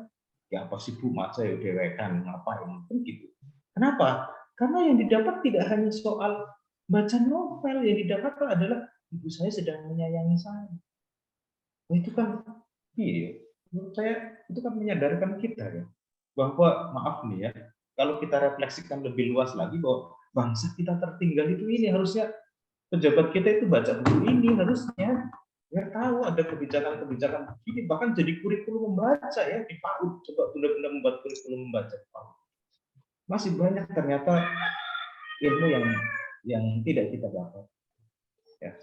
[SPEAKER 4] ya apa sih Bu, maca ya dewekan, ngapain, kan gitu. Kenapa? Karena yang didapat tidak hanya soal baca novel, yang didapat adalah ibu saya sedang menyayangi saya. Oh, itu kan, iya, menurut saya itu kan menyadarkan kita ya, bahwa maaf nih ya, kalau kita refleksikan lebih luas lagi bahwa bangsa kita tertinggal itu ini harusnya pejabat kita itu baca buku ini harusnya biar tahu ada kebijakan-kebijakan begini, bahkan jadi kurikulum membaca ya di PAUD. Coba benar-benar membuat kurikulum membaca di PAUD. Masih banyak ternyata ilmu yang tidak kita dapat. Ya,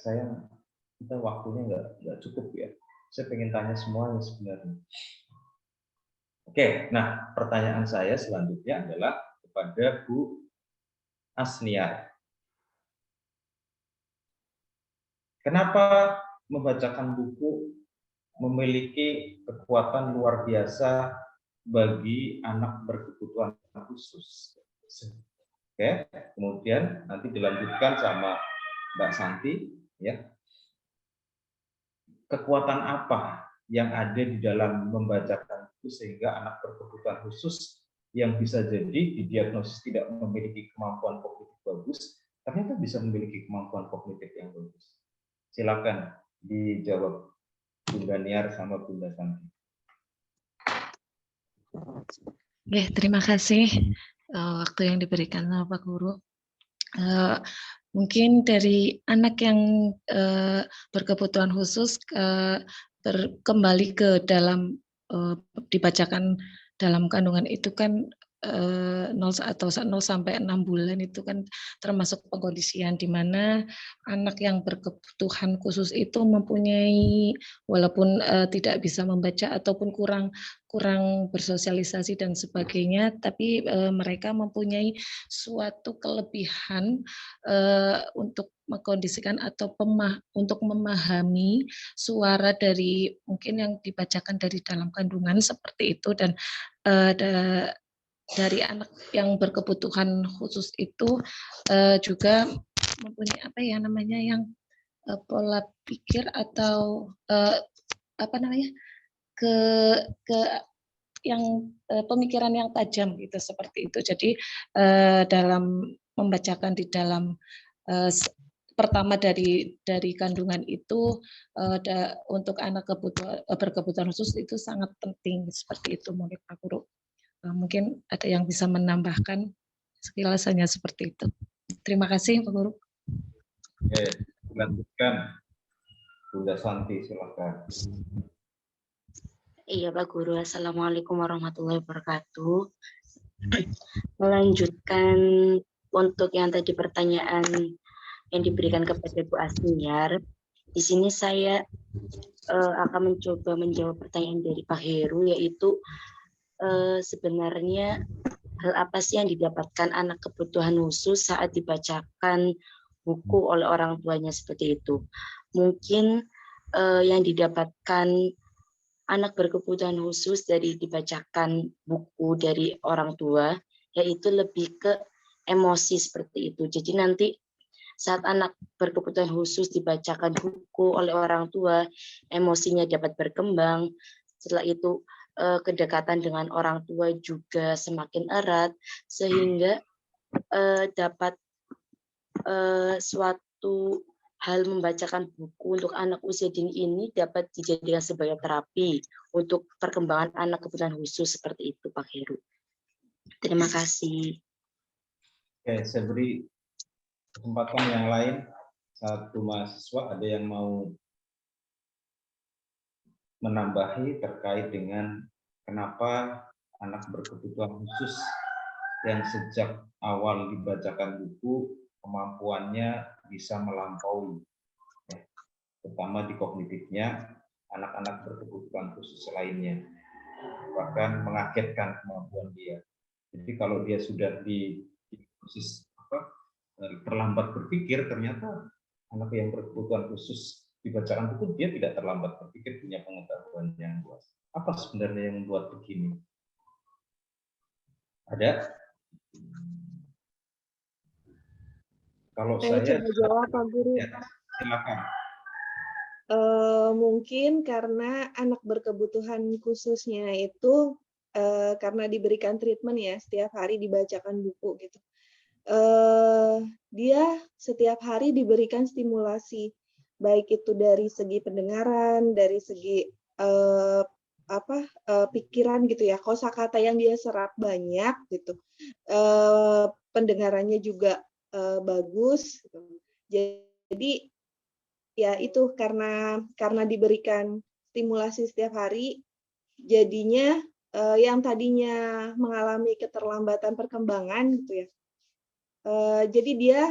[SPEAKER 4] kita waktunya nggak cukup ya. Saya pengen tanya semuanya sebenarnya. Oke, nah pertanyaan saya selanjutnya adalah kepada Bu Asnia. Kenapa membacakan buku memiliki kekuatan luar biasa bagi anak berkebutuhan khusus? Oke, kemudian nanti dilanjutkan sama Mbak Santi, ya. Kekuatan apa yang ada di dalam membacakan buku sehingga anak berkebutuhan khusus yang bisa jadi didiagnosis tidak memiliki kemampuan kognitif bagus, ternyata bisa memiliki kemampuan kognitif yang bagus. Silakan dijawab Bunda Niar sama Bunda Santi.
[SPEAKER 9] Oke, terima kasih waktu yang diberikan sama Pak Guru. Mungkin dari anak yang berkebutuhan khusus kembali ke dalam dibacakan dalam kandungan itu kan 0 sampai 6 bulan itu kan termasuk pengkondisian, di mana anak yang berkebutuhan khusus itu mempunyai, walaupun tidak bisa membaca ataupun kurang bersosialisasi dan sebagainya, tapi mereka mempunyai suatu kelebihan untuk mengkondisikan atau untuk memahami suara dari mungkin yang dibacakan dari dalam kandungan seperti itu. Dan dari anak yang berkebutuhan khusus itu juga mempunyai apa ya namanya yang pola pikir atau ke yang pemikiran yang tajam gitu, seperti itu. Jadi dalam membacakan di dalam pertama dari kandungan itu untuk anak berkebutuhan khusus itu sangat penting, seperti itu menurut Pak Guru. Mungkin ada yang bisa menambahkan, sekilas hanya seperti itu. Terima kasih Pak Guru.
[SPEAKER 4] Oke, lanjutkan. Bunda Santi, silakan.
[SPEAKER 10] Iya Pak Guru, Assalamualaikum warahmatullahi wabarakatuh. Melanjutkan untuk yang tadi pertanyaan yang diberikan kepada Bu Asniar, di sini saya akan mencoba menjawab pertanyaan dari Pak Heru, yaitu sebenarnya hal apa sih yang didapatkan anak kebutuhan khusus saat dibacakan buku oleh orang tuanya seperti itu. Mungkin yang didapatkan anak berkebutuhan khusus dari dibacakan buku dari orang tua, yaitu lebih ke emosi seperti itu. Jadi nanti saat anak berkebutuhan khusus dibacakan buku oleh orang tua, emosinya dapat berkembang. Setelah itu kedekatan dengan orang tua juga semakin erat, sehingga dapat suatu hal membacakan buku untuk anak usia dini ini dapat dijadikan sebagai terapi untuk perkembangan anak kebutuhan khusus seperti itu, Pak Heru. Terima kasih.
[SPEAKER 4] Oke, saya beri kesempatan yang lain. Satu mahasiswa ada yang mau menambahi terkait dengan kenapa anak berkebutuhan khusus yang sejak awal dibacakan buku kemampuannya bisa melampaui, ya, terutama di kognitifnya anak-anak berkebutuhan khusus lainnya, bahkan mengagetkan kemampuan dia. Jadi kalau dia sudah di proses terlambat berpikir, ternyata anak yang berkebutuhan khusus dibacakan buku dia tidak terlambat berpikir, punya pengetahuan yang luas. Apa sebenarnya yang membuat begini? Ada? Kalau saya
[SPEAKER 6] coba jawab Pak Guru.
[SPEAKER 4] Ya, silakan.
[SPEAKER 6] Mungkin karena anak berkebutuhan khususnya itu karena diberikan treatment ya, setiap hari dibacakan buku gitu. Dia setiap hari diberikan stimulasi, baik itu dari segi pendengaran, dari segi pikiran gitu ya, kosakata yang dia serap banyak gitu, pendengarannya juga bagus gitu. Jadi ya itu karena diberikan stimulasi setiap hari, jadinya yang tadinya mengalami keterlambatan perkembangan gitu ya, jadi dia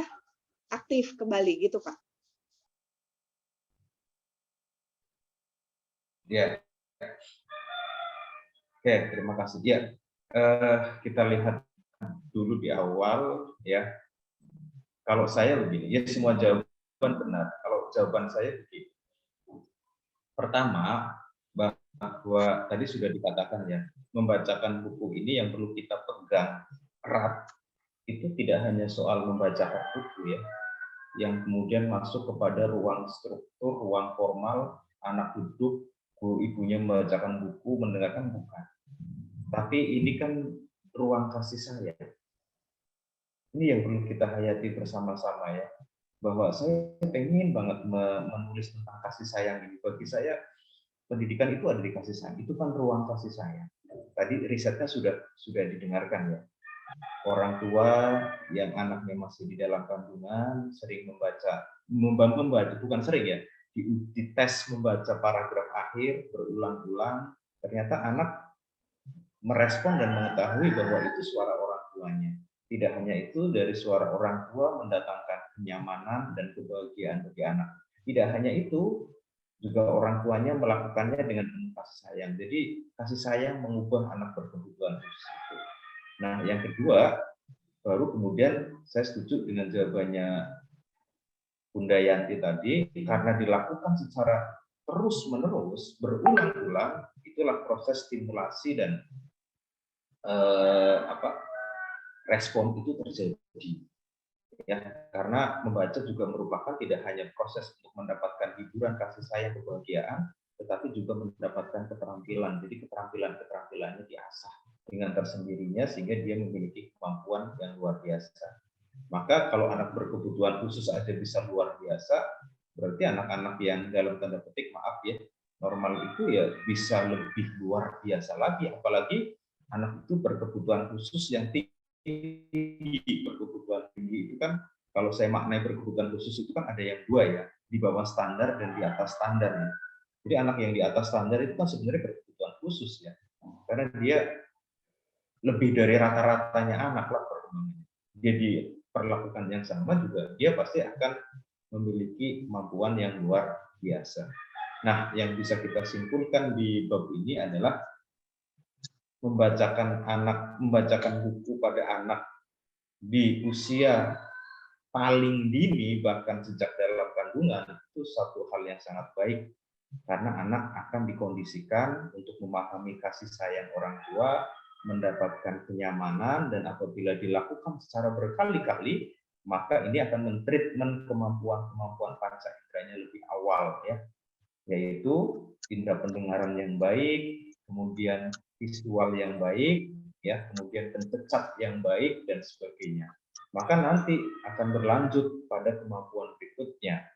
[SPEAKER 6] aktif kembali gitu Pak.
[SPEAKER 4] Ya. Oke, terima kasih. Ya, kita lihat dulu di awal ya. Kalau saya begini, ya semua jawaban benar. Kalau jawaban saya begini. Pertama, bahwa tadi sudah dikatakan ya, membacakan buku ini yang perlu kita pegang erat itu tidak hanya soal membacakan buku ya, yang kemudian masuk kepada ruang struktur, ruang formal, anak duduk, guru ibunya membacakan buku, mendengarkan, bukan. Tapi ini kan ruang kasih sayang. Ini yang perlu kita hayati bersama-sama ya, bahwa saya pengen banget menulis tentang kasih sayang ini. Bagi saya pendidikan itu ada di kasih sayang, itu kan ruang kasih sayang. Tadi risetnya sudah didengarkan ya. Orang tua yang anaknya masih di dalam kandungan sering membaca, bukan sering ya, di tes membaca paragraf akhir berulang-ulang, ternyata anak merespon dan mengetahui bahwa itu suara orang tuanya. Tidak hanya itu, dari suara orang tua mendatangkan kenyamanan dan kebahagiaan bagi anak. Tidak hanya itu, juga orang tuanya melakukannya dengan penuh kasih sayang. Jadi kasih sayang mengubah anak berkebutuhan khusus itu. Nah, yang kedua, baru kemudian saya setuju dengan jawabannya Bunda Yanti tadi, karena dilakukan secara terus-menerus, berulang-ulang, itulah proses stimulasi dan respon itu terjadi. Ya, karena membaca juga merupakan tidak hanya proses untuk mendapatkan hiburan, kasih sayang, kebahagiaan, tetapi juga mendapatkan keterampilan. Jadi keterampilannya diasah dengan tersendirinya sehingga dia memiliki kemampuan yang luar biasa. Maka kalau anak berkebutuhan khusus aja bisa luar biasa, berarti anak-anak yang dalam tanda petik, maaf ya, normal itu ya bisa lebih luar biasa lagi, apalagi anak itu berkebutuhan khusus yang tinggi. Berkebutuhan tinggi itu kan, kalau saya maknai berkebutuhan khusus itu kan ada yang dua ya, di bawah standar dan di atas standar ya. Jadi anak yang di atas standar itu kan sebenarnya berkebutuhan khusus ya, karena dia lebih dari rata-ratanya anak lah perkembangannya. Jadi perlakukan yang sama juga dia pasti akan memiliki kemampuan yang luar biasa. Nah, yang bisa kita simpulkan di bab ini adalah membacakan buku pada anak di usia paling dini, bahkan sejak dalam kandungan, itu satu hal yang sangat baik, karena anak akan dikondisikan untuk memahami kasih sayang orang tua, mendapatkan kenyamanan, dan apabila dilakukan secara berkali-kali, maka ini akan mentreatment kemampuan panca inderanya lebih awal ya, yaitu indera pendengaran yang baik, kemudian visual yang baik, ya, kemudian pencecap yang baik dan sebagainya. Maka nanti akan berlanjut pada kemampuan berikutnya.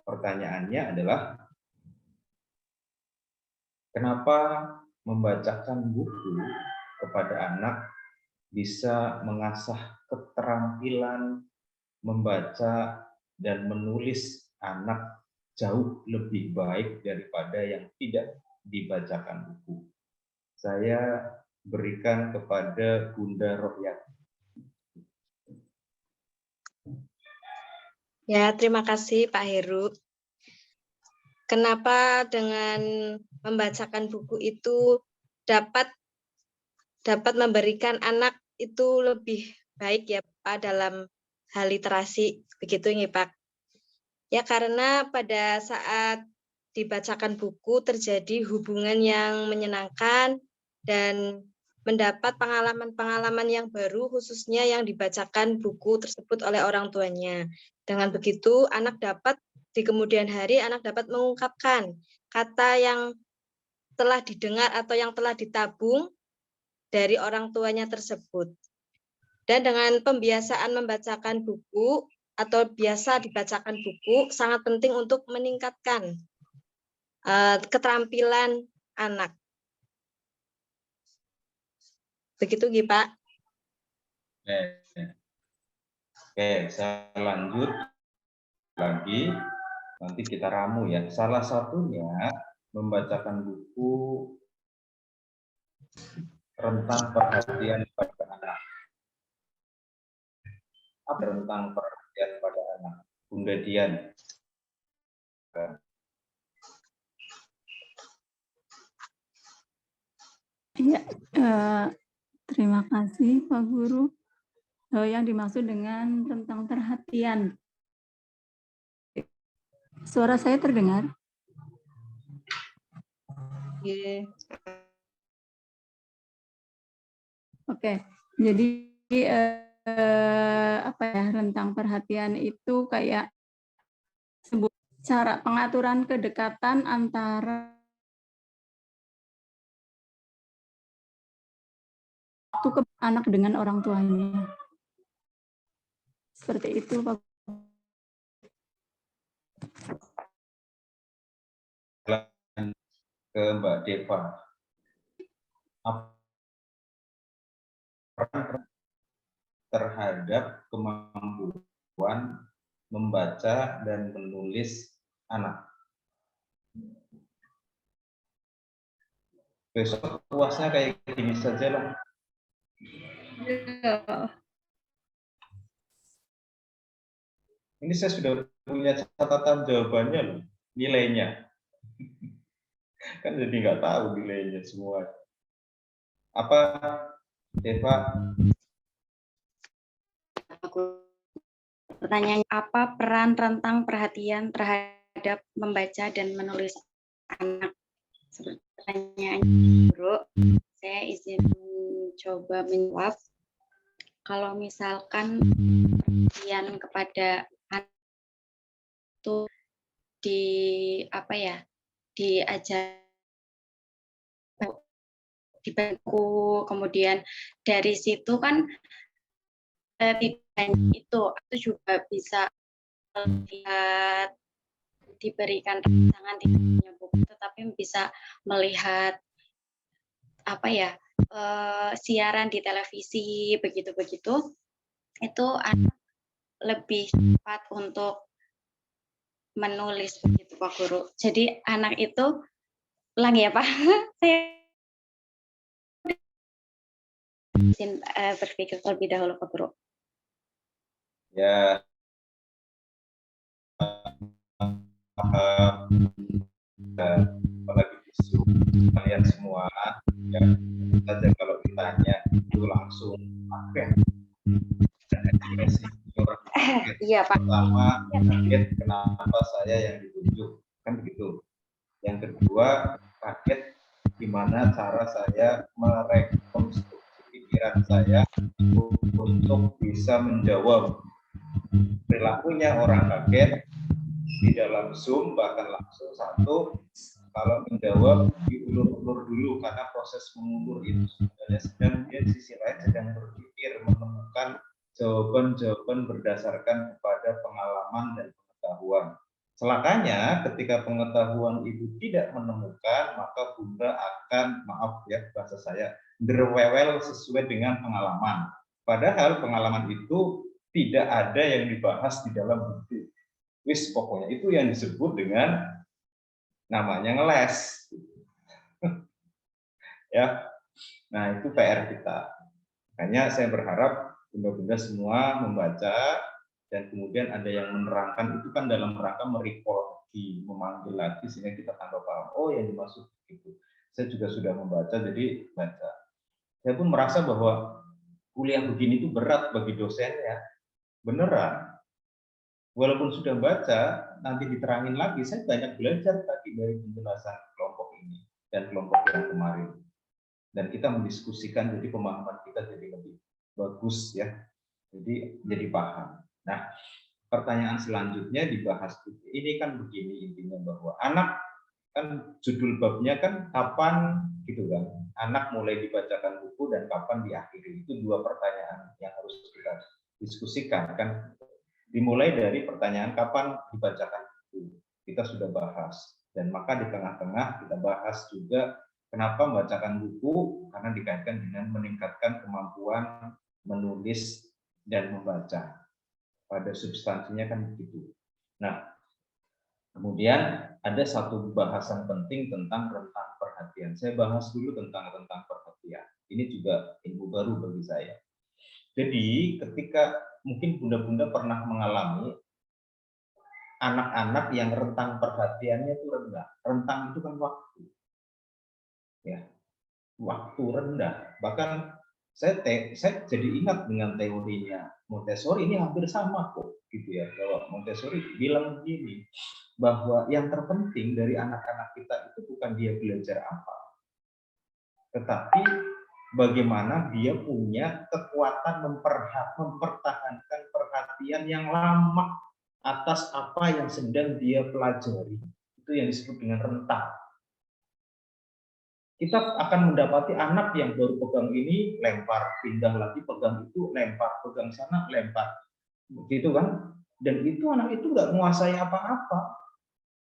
[SPEAKER 4] Pertanyaannya adalah, kenapa membacakan buku kepada anak bisa mengasah keterampilan membaca dan menulis anak jauh lebih baik daripada yang tidak dibacakan buku? Saya berikan kepada Bunda Rohyati.
[SPEAKER 3] Ya, terima kasih Pak Heru. Kenapa dengan membacakan buku itu dapat memberikan anak itu lebih baik ya Pak dalam hal literasi, begitu nih Pak? Ya karena pada saat dibacakan buku terjadi hubungan yang menyenangkan dan mendapat pengalaman-pengalaman yang baru, khususnya yang dibacakan buku tersebut oleh orang tuanya. Dengan begitu, anak dapat di kemudian hari anak dapat mengungkapkan kata yang telah didengar atau yang telah ditabung dari orang tuanya tersebut. Dan dengan pembiasaan membacakan buku atau biasa dibacakan buku sangat penting untuk meningkatkan keterampilan anak. Begitu, Gi, Pak.
[SPEAKER 4] Oke, saya lanjut lagi. Nanti kita ramu ya. Salah satunya membacakan buku Rentang Perhatian pada Anak. Apa rentang perhatian pada anak? Bunda Dian.
[SPEAKER 11] Ya, terima kasih Pak Guru. Yang dimaksud dengan tentang perhatian. Suara saya terdengar? Oke, jadi apa ya, rentang perhatian itu kayak sebuah cara pengaturan kedekatan antara ke anak dengan orang tuanya. Seperti itu, Pak.
[SPEAKER 4] Ke Mbak Deva. Terhadap kemampuan membaca dan menulis anak. Besok puasnya kayak gini saja lah. Ini saya sudah punya catatan jawabannya loh, nilainya. Kan jadi nggak tahu nilainya semua. Apa, Deva?
[SPEAKER 12] Pertanyaannya, apa peran rentang perhatian terhadap membaca dan menulis anak? Seperti pertanyaan Bro, saya izin coba menjawab. Kalau misalkan perhatian kepada anak itu diajar di bangku, kemudian dari situ kan tidak hanya itu juga bisa melihat diberikan rangsangan tidak hanya buku, tetapi bisa melihat apa ya, siaran di televisi begitu-begitu, itu anak lebih cepat untuk menulis begitu Pak Guru. Jadi anak itu ulangi ya Pak, saya berpikir terlebih dahulu Pak Guru.
[SPEAKER 4] Ya, apalagi isu kalian semua, ya saja kalau ditanya itu langsung kaget.
[SPEAKER 12] Iya Pak.
[SPEAKER 4] Pertama, kaget kenapa saya yang ditunjuk, kan begitu. Yang kedua, kaget gimana cara saya merekonstruksi pikiran saya untuk bisa menjawab. Perilakunya orang kaget di dalam Zoom, bahkan langsung satu, kalau menjawab diulur-ulur dulu karena proses mengulur itu sebenarnya sedang dia di sisi lain sedang berpikir menemukan jawaban-jawaban berdasarkan kepada pengalaman dan pengetahuan. Celakanya ketika pengetahuan itu tidak menemukan, maka Bunda akan, maaf ya bahasa saya, derwewel sesuai dengan pengalaman. Padahal pengalaman itu tidak ada yang dibahas di dalam buku. Wis pokoknya itu yang disebut dengan namanya ngeles. Ya. Nah, itu PR kita. Makanya saya berharap bunda-bunda semua membaca dan kemudian ada yang menerangkan itu kan dalam rangka merecall lagi, memanggil lagi sehingga kita tambah paham. Oh, yang dimaksud itu. Saya juga sudah membaca, jadi baca. Saya pun merasa bahwa kuliah begini itu berat bagi dosennya. Beneran. Walaupun sudah baca, nanti diterangin lagi. Saya banyak belajar tadi dari penjelasan kelompok ini dan kelompok yang kemarin. Dan kita mendiskusikan, jadi pemahaman kita jadi lebih bagus ya. Jadi paham. Nah, pertanyaan selanjutnya dibahas. Ini kan begini intinya bahwa anak kan judul babnya kan kapan gitu kan. Anak mulai dibacakan buku dan kapan diakhiri. Itu dua pertanyaan yang harus kita diskusikan kan. Dimulai dari pertanyaan kapan dibacakan buku. Kita sudah bahas. Dan maka di tengah-tengah kita bahas juga kenapa membacakan buku, karena dikaitkan dengan meningkatkan kemampuan menulis dan membaca. Pada substansinya kan begitu. Nah, kemudian ada satu bahasan penting tentang rentang perhatian. Saya bahas dulu tentang rentang perhatian. Ini juga ilmu baru bagi saya. Jadi ketika mungkin bunda-bunda pernah mengalami anak-anak yang rentang perhatiannya itu rendah. Rentang itu kan waktu. Ya, waktu rendah. Bahkan saya jadi ingat dengan teorinya Montessori, ini hampir sama kok gitu ya. Bahwa Montessori bilang begini, bahwa yang terpenting dari anak-anak kita itu bukan dia belajar apa, tetapi bagaimana dia punya kekuatan mempertahankan perhatian yang lama atas apa yang sedang dia pelajari. Itu yang disebut dengan rentang. Kita akan mendapati anak yang baru pegang ini, lempar, pindah lagi, pegang itu, lempar, pegang sana, lempar. Begitu kan? Dan itu anak itu nggak menguasai apa-apa.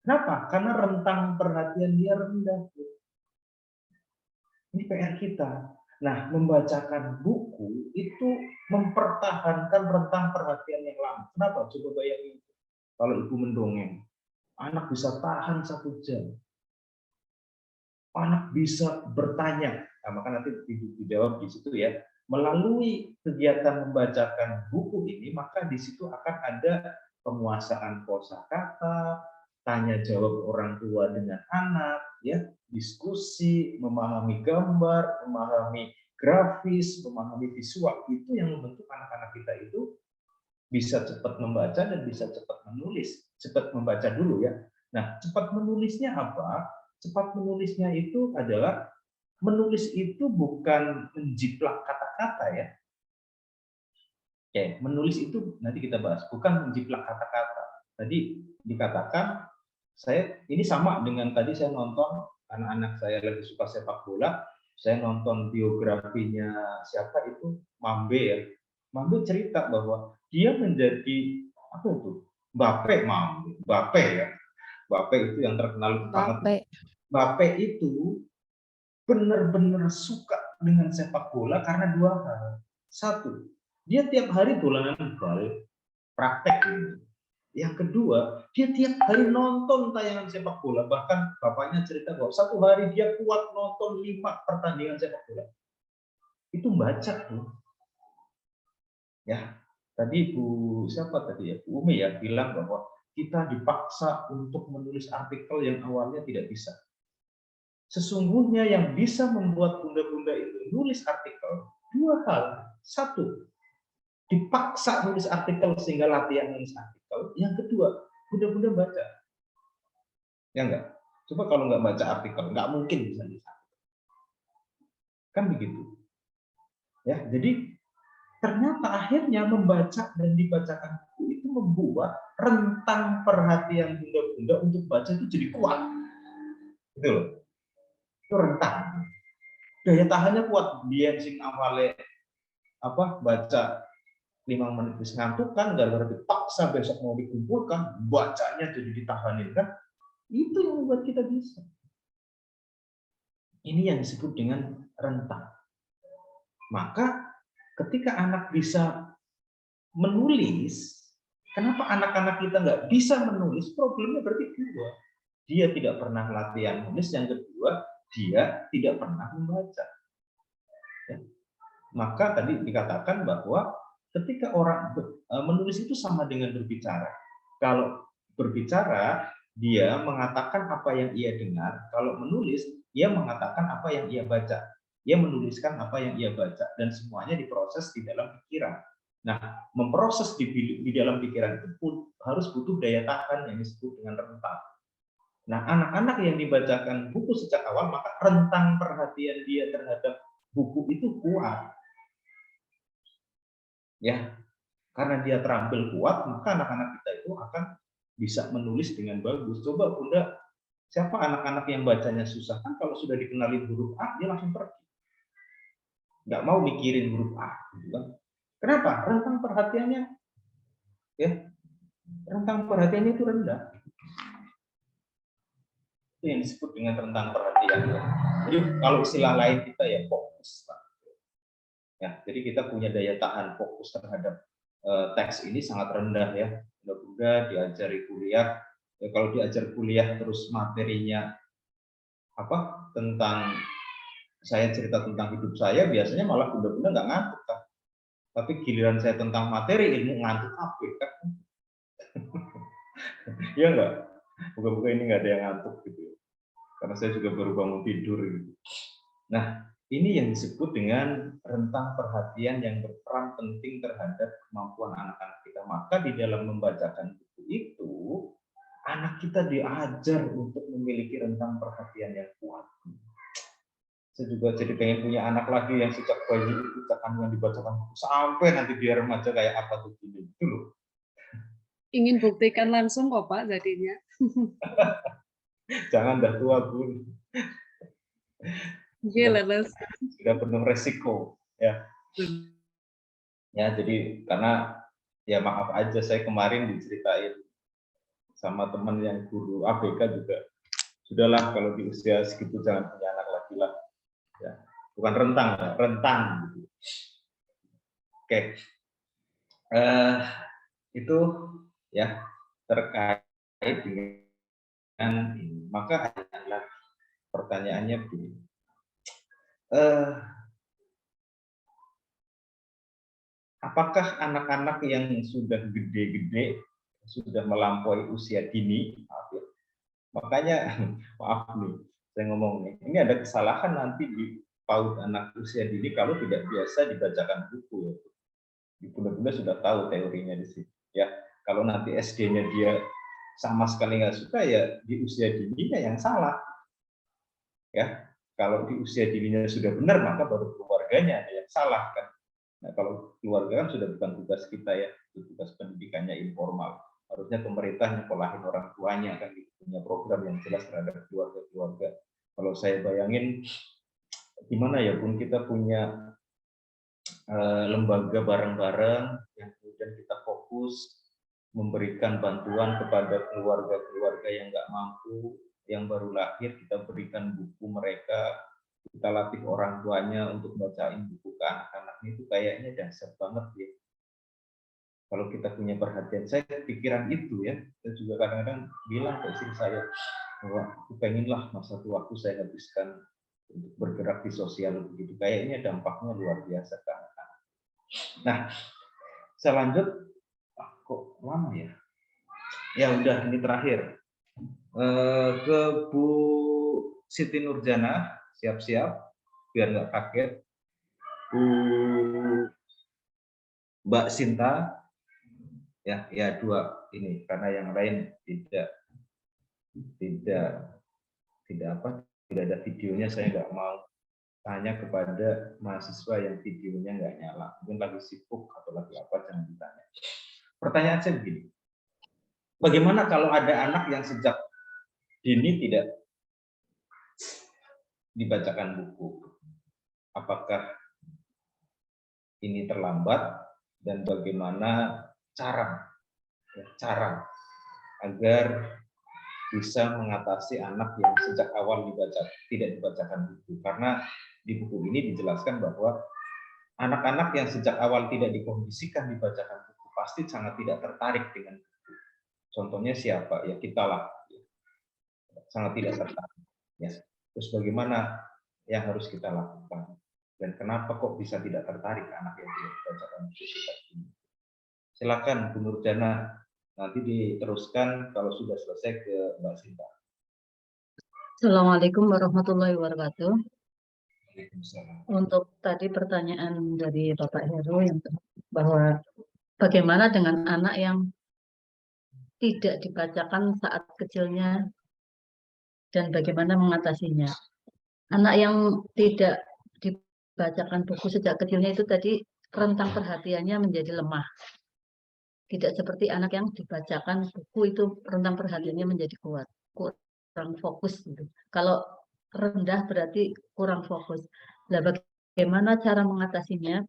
[SPEAKER 4] Kenapa? Karena rentang perhatian dia rendah. Ini PR kita. Nah, membacakan buku itu mempertahankan rentang perhatian yang lama. Kenapa? Coba bayangin. Kalau ibu mendongeng, anak bisa tahan 1 jam. Anak bisa bertanya. Nah, maka nanti ibu dijawab di situ ya. Melalui kegiatan membacakan buku ini, maka di situ akan ada penguasaan kosakata, tanya jawab orang tua dengan anak, ya, diskusi, memahami gambar, memahami grafis, memahami visual. Itu yang membentuk anak-anak kita itu bisa cepat membaca dan bisa cepat menulis. Cepat membaca dulu ya. Nah, cepat menulisnya apa? Cepat menulisnya itu adalah menulis itu bukan menjiplak kata-kata ya. Oke, menulis itu nanti kita bahas, bukan menjiplak kata-kata. Tadi dikatakan saya ini sama dengan tadi saya nonton, anak-anak saya lagi suka sepak bola, saya nonton biografinya siapa itu, Mambe ya. Mami cerita bahwa dia menjadi apa itu? Mbappe ya. Mbappe itu yang terkenal banget. Mbappe itu benar-benar suka dengan sepak bola karena dua hal. Satu, dia tiap hari dolanan bal, praktek gitu. Yang kedua, dia tiap hari nonton tayangan sepak bola. Bahkan bapaknya cerita bahwa satu hari dia kuat nonton 5 pertandingan sepak bola. Itu baca tuh. Ya, tadi Bu siapa tadi ya, Bu Umi ya bilang bahwa kita dipaksa untuk menulis artikel yang awalnya tidak bisa. Sesungguhnya yang bisa membuat bunda-bunda itu nulis artikel dua hal. Satu, dipaksa nulis artikel sehingga latihan nulis artikel. Yang kedua, bunda-bunda baca. Ya enggak? Coba kalau nggak baca artikel, nggak mungkin bisa nulis artikel. Kan begitu. Ya, jadi ternyata akhirnya membaca dan dibacakan buku itu membuat rentang perhatian bunda-bunda untuk baca itu jadi kuat. Gitu loh. Itu rentang. Daya tahannya kuat. Biar sing awale baca 5 menit bisa ngantuk kan, gara-gara dipaksa besok mau dikumpulkan, bacanya jadi ditahanin kan. Itu yang membuat kita bisa. Ini yang disebut dengan rentang. Maka ketika anak bisa menulis, kenapa anak-anak kita nggak bisa menulis? Problemnya berarti dua. Dia tidak pernah latihan menulis, yang kedua, dia tidak pernah membaca. Ya. Maka tadi dikatakan bahwa ketika orang menulis itu sama dengan berbicara. Kalau berbicara, dia mengatakan apa yang ia dengar. Kalau menulis, ia mengatakan apa yang ia baca. Ia menuliskan apa yang ia baca. Dan semuanya diproses di dalam pikiran. Nah, memproses di dalam pikiran itu pun harus butuh daya tahan yang disebut dengan rentang. Nah, anak-anak yang dibacakan buku sejak awal, maka rentang perhatian dia terhadap buku itu kuat. Ya, karena dia terampil kuat, maka anak-anak kita itu akan bisa menulis dengan bagus. Coba Bunda, siapa anak-anak yang bacanya susah? Kan kalau sudah dikenalin huruf A, dia langsung pergi. Nggak mau mikirin huruf A. Gitu kan. Kenapa? Rentang perhatiannya, ya, rentang perhatiannya itu rendah. Itu yang disebut dengan rentang perhatian. Jadi kalau istilah lain kita ya fokus. Ya, jadi kita punya daya tahan fokus terhadap teks ini sangat rendah ya. Bunda diajari kuliah. Ya, kalau diajar kuliah terus materinya tentang saya cerita tentang hidup saya, biasanya malah bunda-bunda nggak ngantuk kan. Tapi giliran saya tentang materi ilmu ngantuk apa kan? Iya nggak? Buka-buka ini nggak ada yang ngantuk gitu. Karena saya juga baru bangun tidur gitu. Nah, ini yang disebut dengan rentang perhatian yang berperan penting terhadap kemampuan anak-anak kita. Maka di dalam membacakan buku itu, anak kita diajar untuk memiliki rentang perhatian yang kuat. Saya juga jadi pengen punya anak lagi yang sejak bayi itu yang dibacakan buku sampai nanti dia remaja kayak apa tuh gini. Itu loh.
[SPEAKER 5] Ingin buktikan langsung kok Pak jadinya.
[SPEAKER 4] Jangan dah tua Bun. Sudah penuh resiko ya. Ya jadi karena ya maaf aja saya kemarin diceritain sama teman yang guru ABK juga. Sudahlah kalau di usia segitu jangan punya anak lagi lah. Ya, bukan rentang. Oke. Itu ya terkait dengan ini. Maka adalah pertanyaannya begini. Apakah anak-anak yang sudah gede-gede, sudah melampaui usia dini, makanya maaf nih, saya ngomong nih, ini ada kesalahan nanti di PAUD anak usia dini kalau tidak biasa dibacakan buku. Bunda-bunda sudah tahu teorinya di sini. Ya, kalau nanti SD-nya dia sama sekali nggak suka, ya di usia dininya yang salah. Ya, kalau di usia dininya sudah benar, maka baru keluarganya ada yang salah kan. Nah, kalau keluarga kan sudah bukan tugas kita ya, tugas pendidikannya informal. Harusnya pemerintah nyekolahin orang tuanya kan, punya program yang jelas terhadap keluarga-keluarga. Kalau saya bayangin gimana ya Bun, kita punya lembaga bareng-bareng yang kemudian kita fokus memberikan bantuan kepada keluarga-keluarga yang nggak mampu, yang baru lahir, kita berikan buku mereka, kita latih orang tuanya untuk bacain buku ke anak-anaknya, itu kayaknya dahsyat banget ya. Kalau kita punya perhatian, saya pikiran itu ya, saya juga kadang-kadang bilang ke istri saya, bahwa aku pengenlah masa tuaku saya habiskan untuk bergerak di sosial begitu. Kayaknya dampaknya luar biasa ke anak-anak. Nah, saya lanjut. Kok lama ya? Ya udah, ini terakhir. Ke Bu Siti Nurjana, siap-siap biar nggak kaget. Bu Mbak Sinta, ya dua ini karena yang lain tidak ada videonya, saya nggak mau tanya kepada mahasiswa yang videonya nggak nyala, mungkin lagi sibuk atau lagi apa, jangan ditanya. Pertanyaan saya begini, bagaimana kalau ada anak yang sejak dini tidak dibacakan buku? Apakah ini terlambat, dan bagaimana cara agar bisa mengatasi anak yang sejak awal tidak dibacakan buku? Karena di buku ini dijelaskan bahwa anak-anak yang sejak awal tidak dikondisikan dibacakan buku pasti sangat tidak tertarik dengan buku. Contohnya siapa? Ya kita lah, sangat tidak tertarik. Ya. Terus bagaimana yang harus kita lakukan? Dan kenapa kok bisa tidak tertarik anak yang tidak dibacakan buku sejak dini? Silakan Bu Nurjana, nanti diteruskan kalau sudah selesai ke Mbak Sinta.
[SPEAKER 13] Assalamualaikum warahmatullahi wabarakatuh.
[SPEAKER 4] Waalaikumsalam.
[SPEAKER 13] Untuk tadi pertanyaan dari Bapak Heru yang bahwa bagaimana dengan anak yang tidak dibacakan saat kecilnya dan bagaimana mengatasinya. Anak yang tidak dibacakan buku sejak kecilnya itu tadi rentang perhatiannya menjadi lemah. Tidak seperti anak yang dibacakan buku itu rentang perhatiannya menjadi kuat, kurang fokus gitu. Kalau rendah berarti kurang fokus. Nah, bagaimana cara mengatasinya?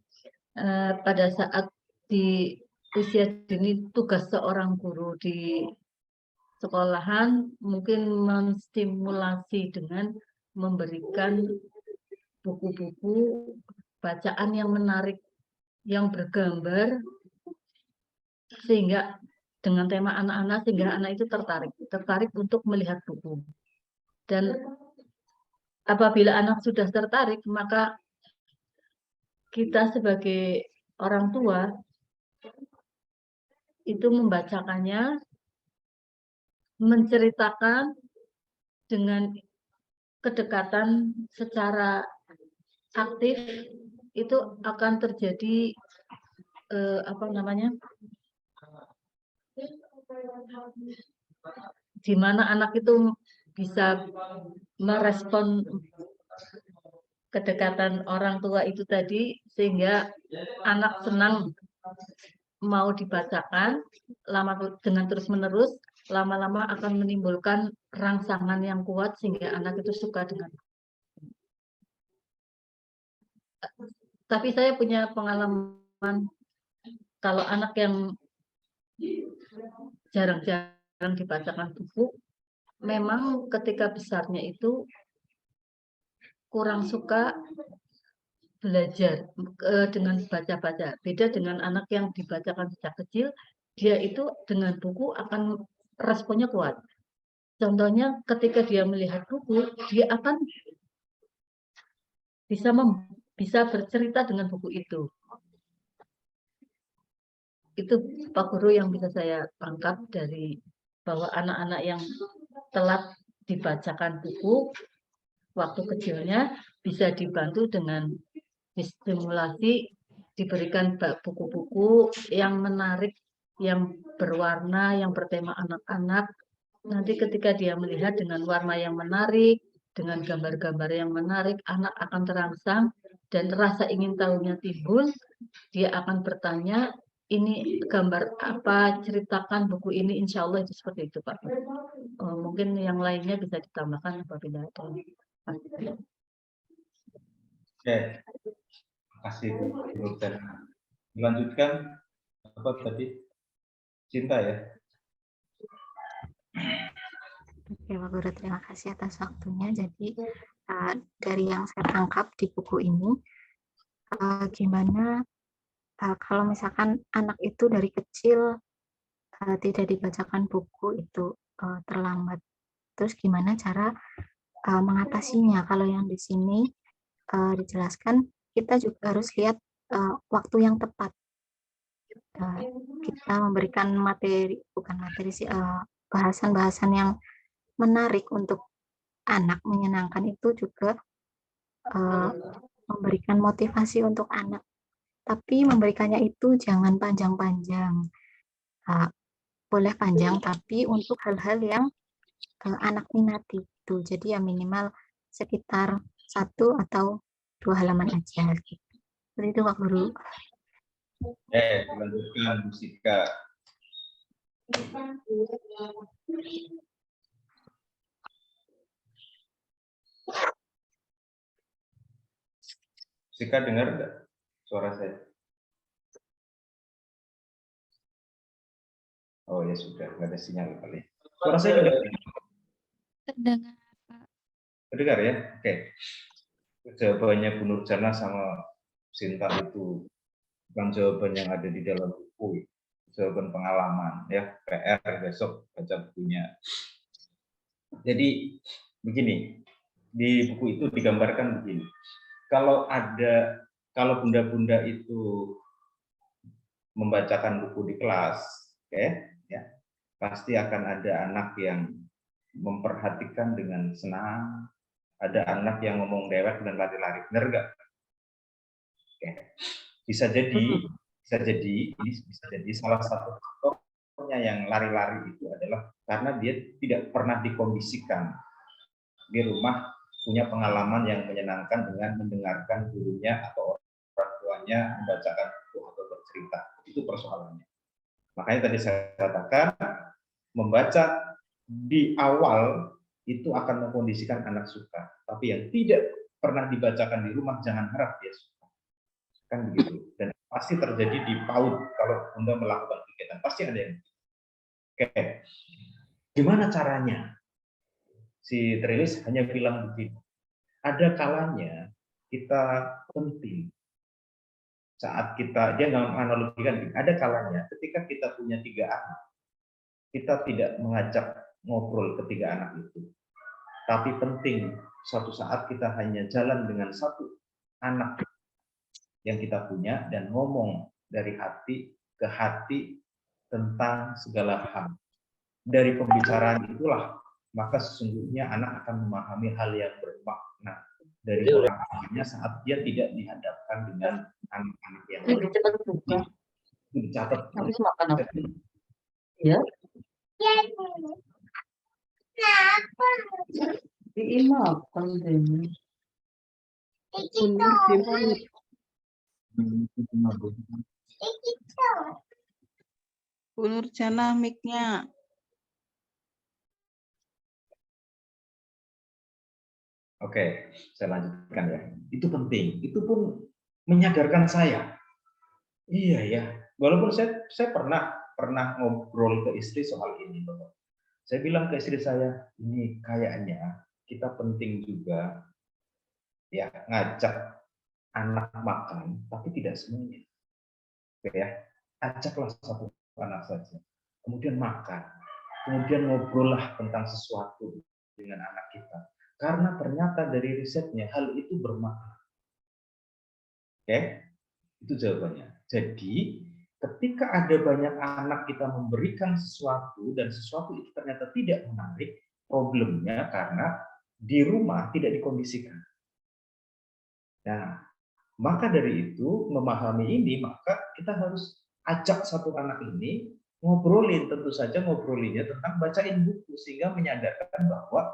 [SPEAKER 13] Pada saat di usia dini, tugas seorang guru di sekolahan mungkin menstimulasi dengan memberikan buku-buku bacaan yang menarik, yang bergambar, sehingga dengan tema anak-anak, sehingga anak itu tertarik untuk melihat buku. Dan apabila anak sudah tertarik, maka kita sebagai orang tua itu membacakannya, menceritakan dengan kedekatan secara aktif, itu akan terjadi di mana anak itu bisa merespon kedekatan orang tua itu tadi, sehingga anak senang mau dibacakan dengan terus-menerus, lama-lama akan menimbulkan rangsangan yang kuat sehingga anak itu suka dengan. Tapi saya punya pengalaman, kalau anak yang jarang-jarang dibacakan buku, memang ketika besarnya itu kurang suka belajar dengan baca-baca. Beda dengan anak yang dibacakan sejak kecil, dia itu dengan buku akan responnya kuat. Contohnya ketika dia melihat buku, dia akan bisa bercerita dengan buku itu. Itu Pak Guru yang bisa saya tangkap dari bahwa anak-anak yang telat dibacakan buku waktu kecilnya bisa dibantu dengan distimulasi, diberikan buku-buku yang menarik, yang berwarna, yang bertema anak-anak. Nanti ketika dia melihat dengan warna yang menarik, dengan gambar-gambar yang menarik, anak akan terangsang dan rasa ingin tahunya timbul. Dia akan bertanya, ini gambar apa, ceritakan buku ini, insya Allah itu seperti itu Pak. Mungkin yang lainnya bisa ditambahkan apabila ada.
[SPEAKER 4] Oke. kasih Bu Nurjana. Dilanjutkan apa tadi? Cinta ya.
[SPEAKER 14] Oke, Pak Guru, terima kasih atas waktunya. Jadi dari yang saya tangkap di buku ini, gimana kalau misalkan anak itu dari kecil tidak dibacakan buku itu terlambat. Terus gimana cara mengatasinya? Kalau yang di sini dijelaskan, kita juga harus lihat waktu yang tepat. Kita memberikan materi, bukan materi sih, bahasan-bahasan yang menarik untuk anak, menyenangkan itu juga memberikan motivasi untuk anak. Tapi memberikannya itu jangan panjang-panjang. Boleh panjang, tapi untuk hal-hal yang anak minati itu. Jadi ya minimal sekitar 1 atau 2 halaman aja. Seperti itu, Pak Guru.
[SPEAKER 4] Dilanjutkan Bu Sika. Sika dengar enggak suara saya? Oh ya sudah, nggak ada sinyal kali. Suara saya kedengar?
[SPEAKER 7] Terdengar, Pak.
[SPEAKER 4] Terdengar ya? Oke. Jawabannya Bu Nurjana sama Sinta itu bukan jawaban yang ada di dalam buku, jawaban pengalaman ya, PR besok baca bukunya. Jadi begini, di buku itu digambarkan begini. Kalau bunda-bunda itu membacakan buku di kelas, oke, ya, pasti akan ada anak yang memperhatikan dengan senang, ada anak yang ngomong dewek dan lari-lari, benar nggak? Oke. Bisa jadi salah satu faktornya yang lari-lari itu adalah karena dia tidak pernah dikondisikan di rumah punya pengalaman yang menyenangkan dengan mendengarkan gurunya atau orang tuanya membacakan buku atau bercerita. Itu persoalannya. Makanya tadi saya katakan membaca di awal itu akan mengkondisikan anak suka. Tapi yang tidak pernah dibacakan di rumah jangan harap dia suka. Kan begitu. Dan pasti terjadi di PAUD kalau Bunda melakukan kegiatan. Pasti ada yang oke. Gimana caranya? Si Trilis hanya bilang begini. Ada kalanya kita penting saat kita, dia menganalogikan, ada kalanya ketika kita punya 3 anak, kita tidak mengajak ngobrol ketiga anak itu. Tapi penting suatu saat kita hanya jalan dengan 1 anak yang kita punya dan ngomong dari hati ke hati tentang segala hal. Dari pembicaraan itulah maka sesungguhnya anak akan memahami hal yang bermakna dari orang tuanya saat dia tidak dihadapkan dengan anak-anak yang lain. Itu dicatat.
[SPEAKER 13] Habis makan apa? Ya. Dimakan deh.
[SPEAKER 8] Bu Nurjana mic-nya.
[SPEAKER 4] Oke, saya lanjutkan ya. Itu penting. Itu pun menyadarkan saya. Iya ya. Walaupun saya pernah ngobrol ke istri soal ini, Bapak. Saya bilang ke istri saya, ini kayaknya kita penting juga ya ngajak anak makan, tapi tidak semuanya. Oke ya, ajaklah 1 anak saja. Kemudian makan. Kemudian ngobrollah tentang sesuatu dengan anak kita. Karena ternyata dari risetnya hal itu bermakna. Oke, itu jawabannya. Jadi ketika ada banyak anak kita memberikan sesuatu dan sesuatu itu ternyata tidak menarik, problemnya karena di rumah tidak dikondisikan. Nah, maka dari itu memahami ini maka kita harus ajak 1 anak ini ngobrolin, tentu saja ngobrolinnya tentang bacain buku sehingga menyadarkan bahwa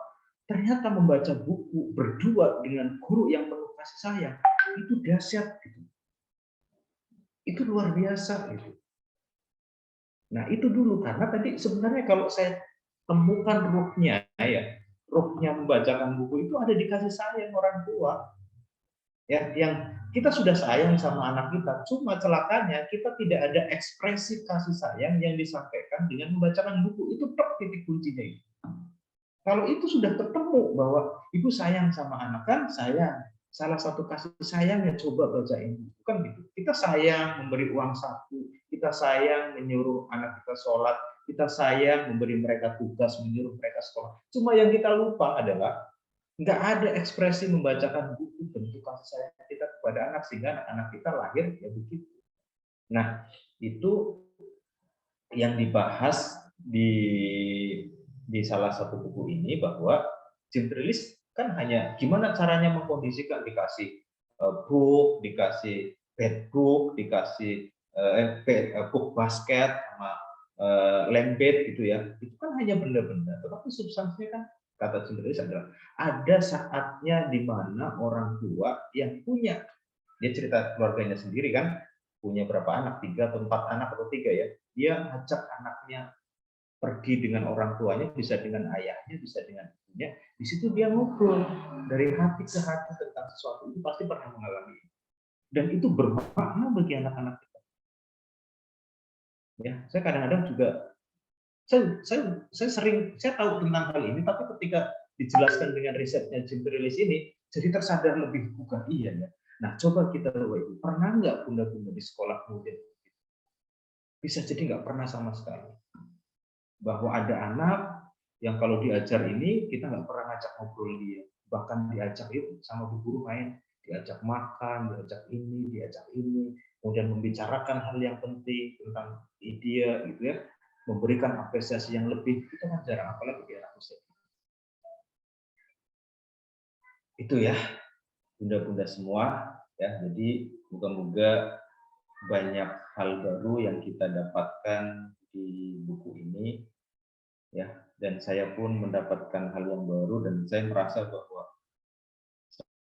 [SPEAKER 4] ternyata membaca buku berdua dengan guru yang penuh kasih sayang itu dahsyat gitu. Itu luar biasa gitu. Nah, itu dulu karena tadi sebenarnya kalau saya temukan ruhnya ya, ruhnya membacakan buku itu ada di kasih sayang orang tua. Ya, yang kita sudah sayang sama anak kita, cuma celakanya kita tidak ada ekspresi kasih sayang yang disampaikan dengan membacakan buku. Itu titik kuncinya itu. Kalau itu sudah ketemu bahwa ibu sayang sama anak, kan sayang. Salah satu kasih sayangnya coba bacain buku, kan gitu. Kita sayang memberi uang saku, kita sayang menyuruh anak kita sholat, kita sayang memberi mereka tugas, menyuruh mereka sekolah. Cuma yang kita lupa adalah nggak ada ekspresi membacakan buku bentuk kasih sayang kita kepada anak, sehingga anak-anak kita lahir ya begitu. Nah, itu yang dibahas di salah satu buku ini, bahwa generalis kan hanya gimana caranya mengkondisikan, dikasih book, dikasih bed book, dikasih book basket sama lembet gitu ya. Itu kan hanya benda-benda, tetapi substansinya kan kata generalis adalah ada saatnya di mana orang tua yang punya, dia cerita keluarganya sendiri kan, punya berapa anak, 3 atau 4 anak atau 3 ya, dia ajak anaknya pergi dengan orang tuanya, bisa dengan ayahnya, bisa dengan ibunya. Di situ dia ngobrol dari hati ke hati tentang sesuatu, itu pasti pernah mengalami. Dan itu bermakna bagi anak-anak kita. Ya, saya kadang-kadang juga saya tahu tentang hal ini, tapi ketika dijelaskan dengan risetnya generalis ini, jadi tersadar lebih, bukan iya ya. Nah, coba kita tahu, pernah nggak bunda-bunda di sekolah kemudian bisa jadi nggak pernah sama sekali. Bahwa ada anak yang kalau diajar ini kita nggak pernah ngajak ngobrol dia, bahkan diajak yuk sama bu guru main, diajak makan, diajak ini, kemudian membicarakan hal yang penting tentang dia gitu ya, memberikan apresiasi yang lebih, itu kan jarang, apalagi di anak usia itu ya, bunda-bunda semua ya. Jadi moga-moga banyak hal baru yang kita dapatkan di buku ini ya, dan saya pun mendapatkan hal yang baru, dan saya merasa bahwa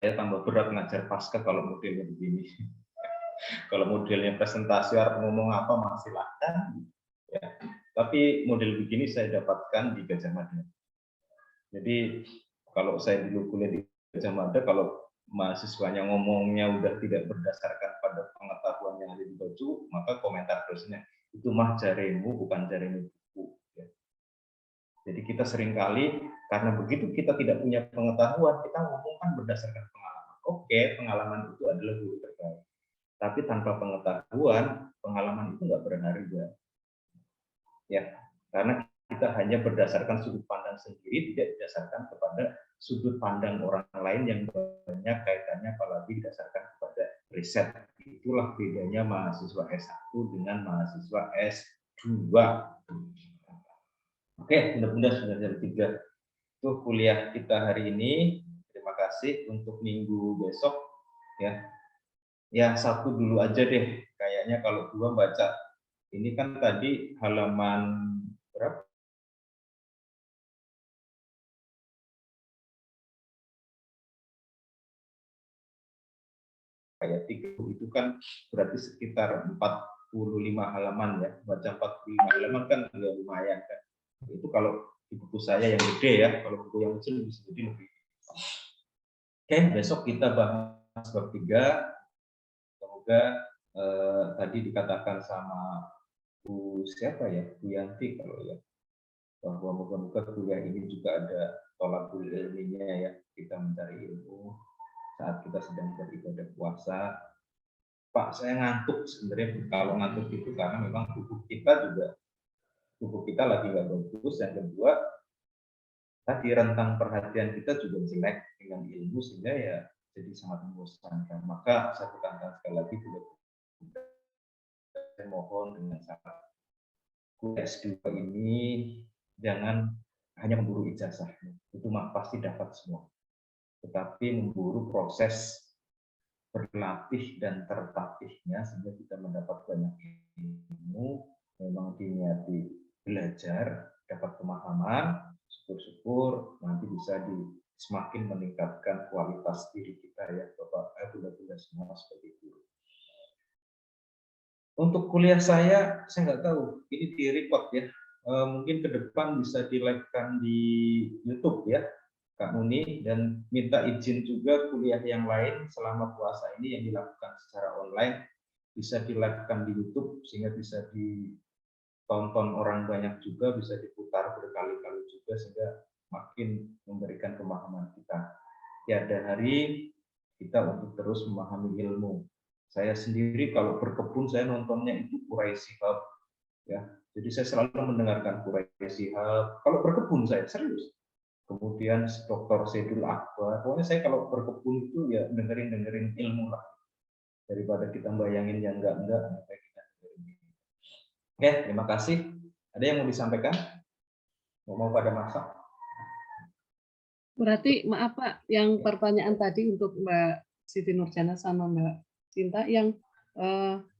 [SPEAKER 4] saya tambah berat ngajar pasca kalau modelnya begini. Kalau modelnya presentasi ngomong apa masih silahkan ya, tapi model begini saya dapatkan di Gajah Mada. Jadi kalau saya dulu kuliah di Gajah Mada, kalau mahasiswanya ngomongnya udah tidak berdasarkan pada pengetahuan yang ada di baju, maka komentar dosennya, itu mah jaremu bukan jaremu buku. Ya. Jadi kita seringkali karena begitu kita tidak punya pengetahuan, kita ngomong kan berdasarkan pengalaman. Oke, pengalaman itu adalah guru terbaik. Tapi tanpa pengetahuan, pengalaman itu nggak berharga. Ya, karena kita hanya berdasarkan sudut pandang sendiri, tidak didasarkan kepada sudut pandang orang lain yang banyak kaitannya, apalagi didasarkan kepada riset. Itulah bedanya mahasiswa S1 dengan mahasiswa S2. Oke, mudah-mudahan sudah jam 3. Itu kuliah kita hari ini. Terima kasih. Untuk minggu besok ya. Ya, 1 dulu aja deh. Kayaknya kalau 2 baca. Ini kan tadi halaman berapa? Ayat 3 itu kan berarti sekitar 45 halaman ya. Baca 45 halaman kan juga lumayan kan. Itu kalau di buku saya yang gede ya. Kalau buku yang kecil bisa jadi lebih. Oke, besok kita bahas bab 3. Semoga tadi dikatakan sama Bu siapa ya, Bu Yanti kalau ya, bahwa moga-moga kuliah ini juga ada tolakul ilminya ya, kita mencari ilmu saat kita sedang beribadah puasa. Pak, saya ngantuk sebenarnya. Kalau ngantuk itu karena memang tubuh kita lagi nggak bagus. Yang kedua, tadi rentang perhatian kita juga jelek dengan ilmu, sehingga ya jadi sangat membosankan. Maka saya tekankan sekali lagi, saya mohon dengan sangat, S2 ini jangan hanya memburu ijazah, itu mah pasti dapat semua, tetapi memburu proses berlatih dan tertatihnya, sehingga kita mendapat banyak ilmu. Memang diniati belajar, dapat pemahaman, syukur-syukur nanti bisa semakin meningkatkan kualitas diri kita ya, Bapak Ibu semua seperti itu. Untuk kuliah saya nggak tahu, ini di record ya. Mungkin ke depan bisa di-live-kan di YouTube ya. Kak Muni, dan minta izin juga kuliah yang lain selama puasa ini yang dilakukan secara online bisa dilakukan di YouTube sehingga bisa ditonton orang banyak juga, bisa diputar berkali-kali juga sehingga makin memberikan pemahaman kita. Tiada hari kita untuk terus memahami ilmu. Saya sendiri kalau berkebun saya nontonnya itu Quraish Shihab, ya. Jadi saya selalu mendengarkan Quraish Shihab. Kalau berkebun saya serius. Kemudian Dr. Saidul Akbar. Pokoknya saya kalau berkebun itu ya dengerin ilmu lah. Daripada kita bayangin yang enggak. Oke, terima kasih. Ada yang mau disampaikan? Mau pada masak?
[SPEAKER 5] Berarti maaf Pak, yang pertanyaan tadi untuk Mbak Siti Nurjana sama Mbak Cinta yang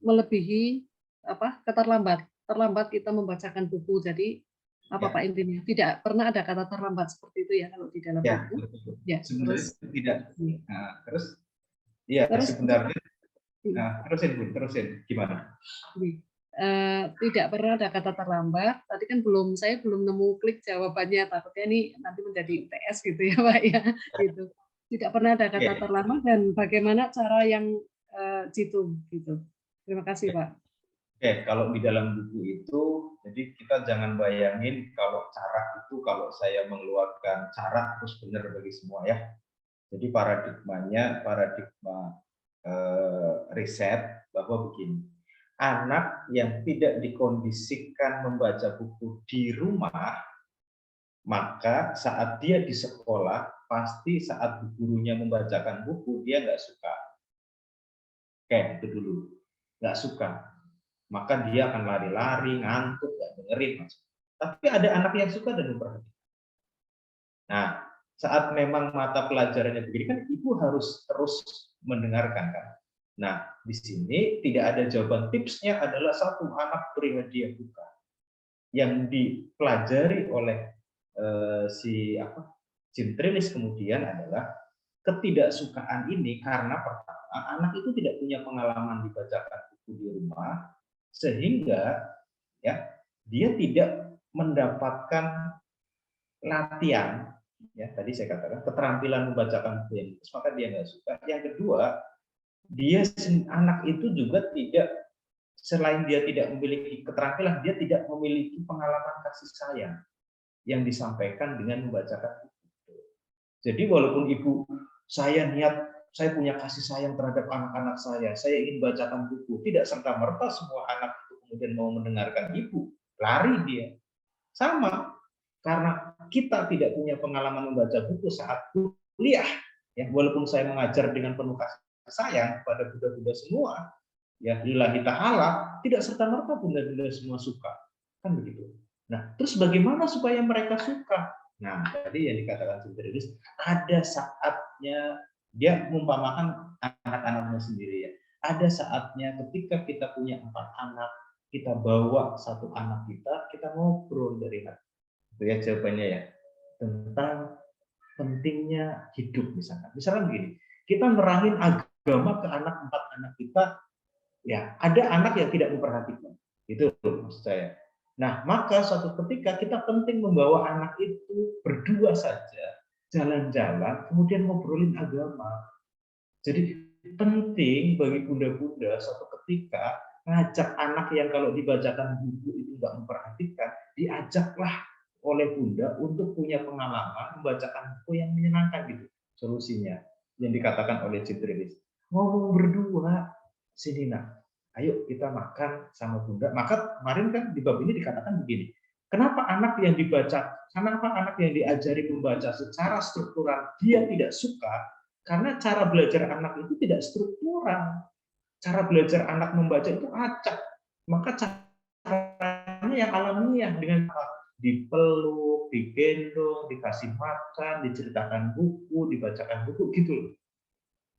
[SPEAKER 5] melebihi terlambat kita membacakan buku. Jadi apa Pak intinya? Tidak pernah ada kata terlambat seperti itu ya kalau di dalam buku. Ya,
[SPEAKER 4] sebenarnya
[SPEAKER 5] terus
[SPEAKER 4] tidak. Nah, terus sebenarnya. Terusin gimana?
[SPEAKER 5] Tidak pernah ada kata terlambat. Tadi kan saya belum nemu klik jawabannya. Takutnya ini nanti menjadi UTS gitu ya Pak ya. Gitu. Tidak pernah ada kata terlambat dan bagaimana cara yang jitu gitu. Terima kasih Pak.
[SPEAKER 4] Oke, kalau di dalam buku itu, jadi kita jangan bayangin kalau cara itu kalau saya mengeluarkan cara terus benar bagi semua ya. Jadi paradigma riset bahwa begini. Anak yang tidak dikondisikan membaca buku di rumah, maka saat dia di sekolah, pasti saat gurunya membacakan buku, dia nggak suka. Oke, itu dulu. Nggak suka. Maka dia akan lari-lari, ngantuk, nggak dengerin. Tapi ada anak yang suka dan memperhatikan. Nah, saat memang mata pelajarannya begini, kan ibu harus terus mendengarkan kan. Nah, di sini tidak ada jawaban. Tipsnya adalah satu, anak beri hadiah buka. Yang dipelajari oleh Cintrilis kemudian adalah ketidaksukaan ini karena pertama, anak itu tidak punya pengalaman dibacakan buku di rumah, sehingga ya dia tidak mendapatkan latihan. Ya, tadi saya katakan keterampilan membacakan buku yang bagus, maka dia nggak suka. Yang kedua, anak itu juga tidak, selain dia tidak memiliki keterampilan, dia tidak memiliki pengalaman kasih sayang yang disampaikan dengan membacakan buku. Jadi walaupun ibu, saya punya kasih sayang terhadap anak-anak saya ingin bacakan buku, tidak serta-merta semua anak itu kemudian mau mendengarkan ibu, lari dia. Sama, karena kita tidak punya pengalaman membaca buku saat kuliah, ya walaupun saya mengajar dengan penuh kasih sayang kepada bunda-bunda semua, ya lillahi ta'ala, tidak serta-merta bunda-bunda semua suka. Kan begitu. Nah, terus bagaimana supaya mereka suka? Nah, tadi yang dikatakan Cintrilis, ada saatnya, dia mengumpamakan anak-anaknya sendiri ya. Ada saatnya ketika kita punya 4 anak, kita bawa satu anak kita ngobrol dari hati. Itu ya jawabannya ya. Tentang pentingnya hidup misalkan. Misalkan begini, kita nerangin agama ke 4 anak kita, ya ada anak yang tidak memperhatikan. Itu maksud saya. Nah, maka suatu ketika kita penting membawa anak itu berdua saja, jalan-jalan, kemudian ngobrolin agama. Jadi penting bagi bunda-bunda suatu ketika ngajak anak yang kalau dibacakan buku itu nggak memperhatikan, diajaklah oleh bunda untuk punya pengalaman membacakan buku yang menyenangkan gitu. Solusinya yang dikatakan oleh Cintrilis. Ngomong berdua, sini nak. Ayo kita makan sama bunda. Maka kemarin kan di bab ini dikatakan begini. Kenapa anak yang diajari membaca secara struktural dia tidak suka? Karena cara belajar anak itu tidak struktural. Cara belajar anak membaca itu acak. Maka caranya yang alamiah dengan dipeluk, digendong, dikasih makan, diceritakan buku, dibacakan buku gitu.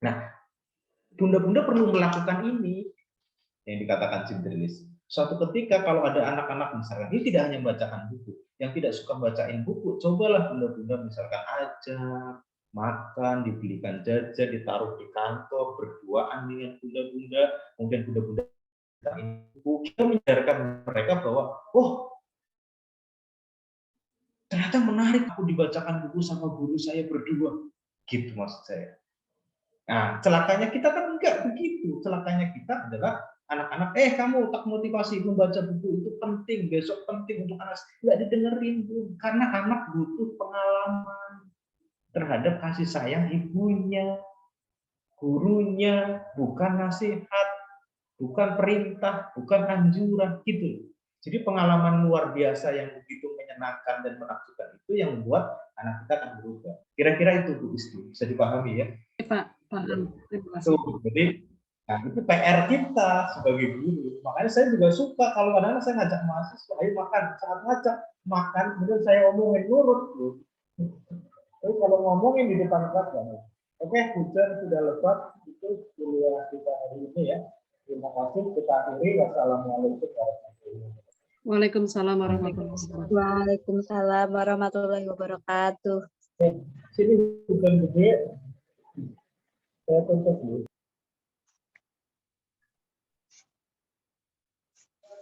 [SPEAKER 4] Nah, bunda-bunda perlu melakukan ini. Yang dikatakan Cintrilis. Suatu ketika kalau ada anak-anak misalkan, ini tidak hanya membacakan buku, yang tidak suka bacain buku, cobalah bunda-bunda misalkan ajak, makan, dibelikan jajan, ditaruh di kantor, berduaan dengan bunda-bunda, kemudian bunda-bunda buku, kita mengajarkan mereka bahwa, oh, ternyata ternyata menarik, aku dibacakan buku sama guru saya berdua. Gitu maksud saya. Nah, celakanya kita kan enggak begitu. Celakanya kita adalah anak-anak, kamu tak motivasi membaca buku itu penting, besok penting untuk anak. Enggak didengerin, Bu. Karena anak butuh pengalaman terhadap kasih sayang ibunya, gurunya, bukan nasihat, bukan perintah, bukan anjuran, gitu. Jadi pengalaman luar biasa yang begitu menyenangkan dan menakjubkan itu yang membuat anak kita akan berubah. Kira-kira itu Bu Isti, bisa dipahami ya?
[SPEAKER 5] Pak, paham. Terima kasih.
[SPEAKER 4] Jadi, nah itu PR kita sebagai guru. Makanya saya juga suka kalau kadang-kadang saya ngajak mahasiswa, ayo makan. Saat ngajak makan, kemudian saya omongin nurut. Tapi kalau ngomongin di depan kelas, oke, hujan sudah lebat, itu kuliah kita hari ini ya. Terima kasih, kita akhiri. Wassalamualaikum warahmatullahi wabarakatuh.
[SPEAKER 5] Waalaikumsalam warahmatullahi wabarakatuh.
[SPEAKER 15] Waalaikumsalam warahmatullahi wabarakatuh.
[SPEAKER 4] Sini hujan gede. Saya tutup dulu.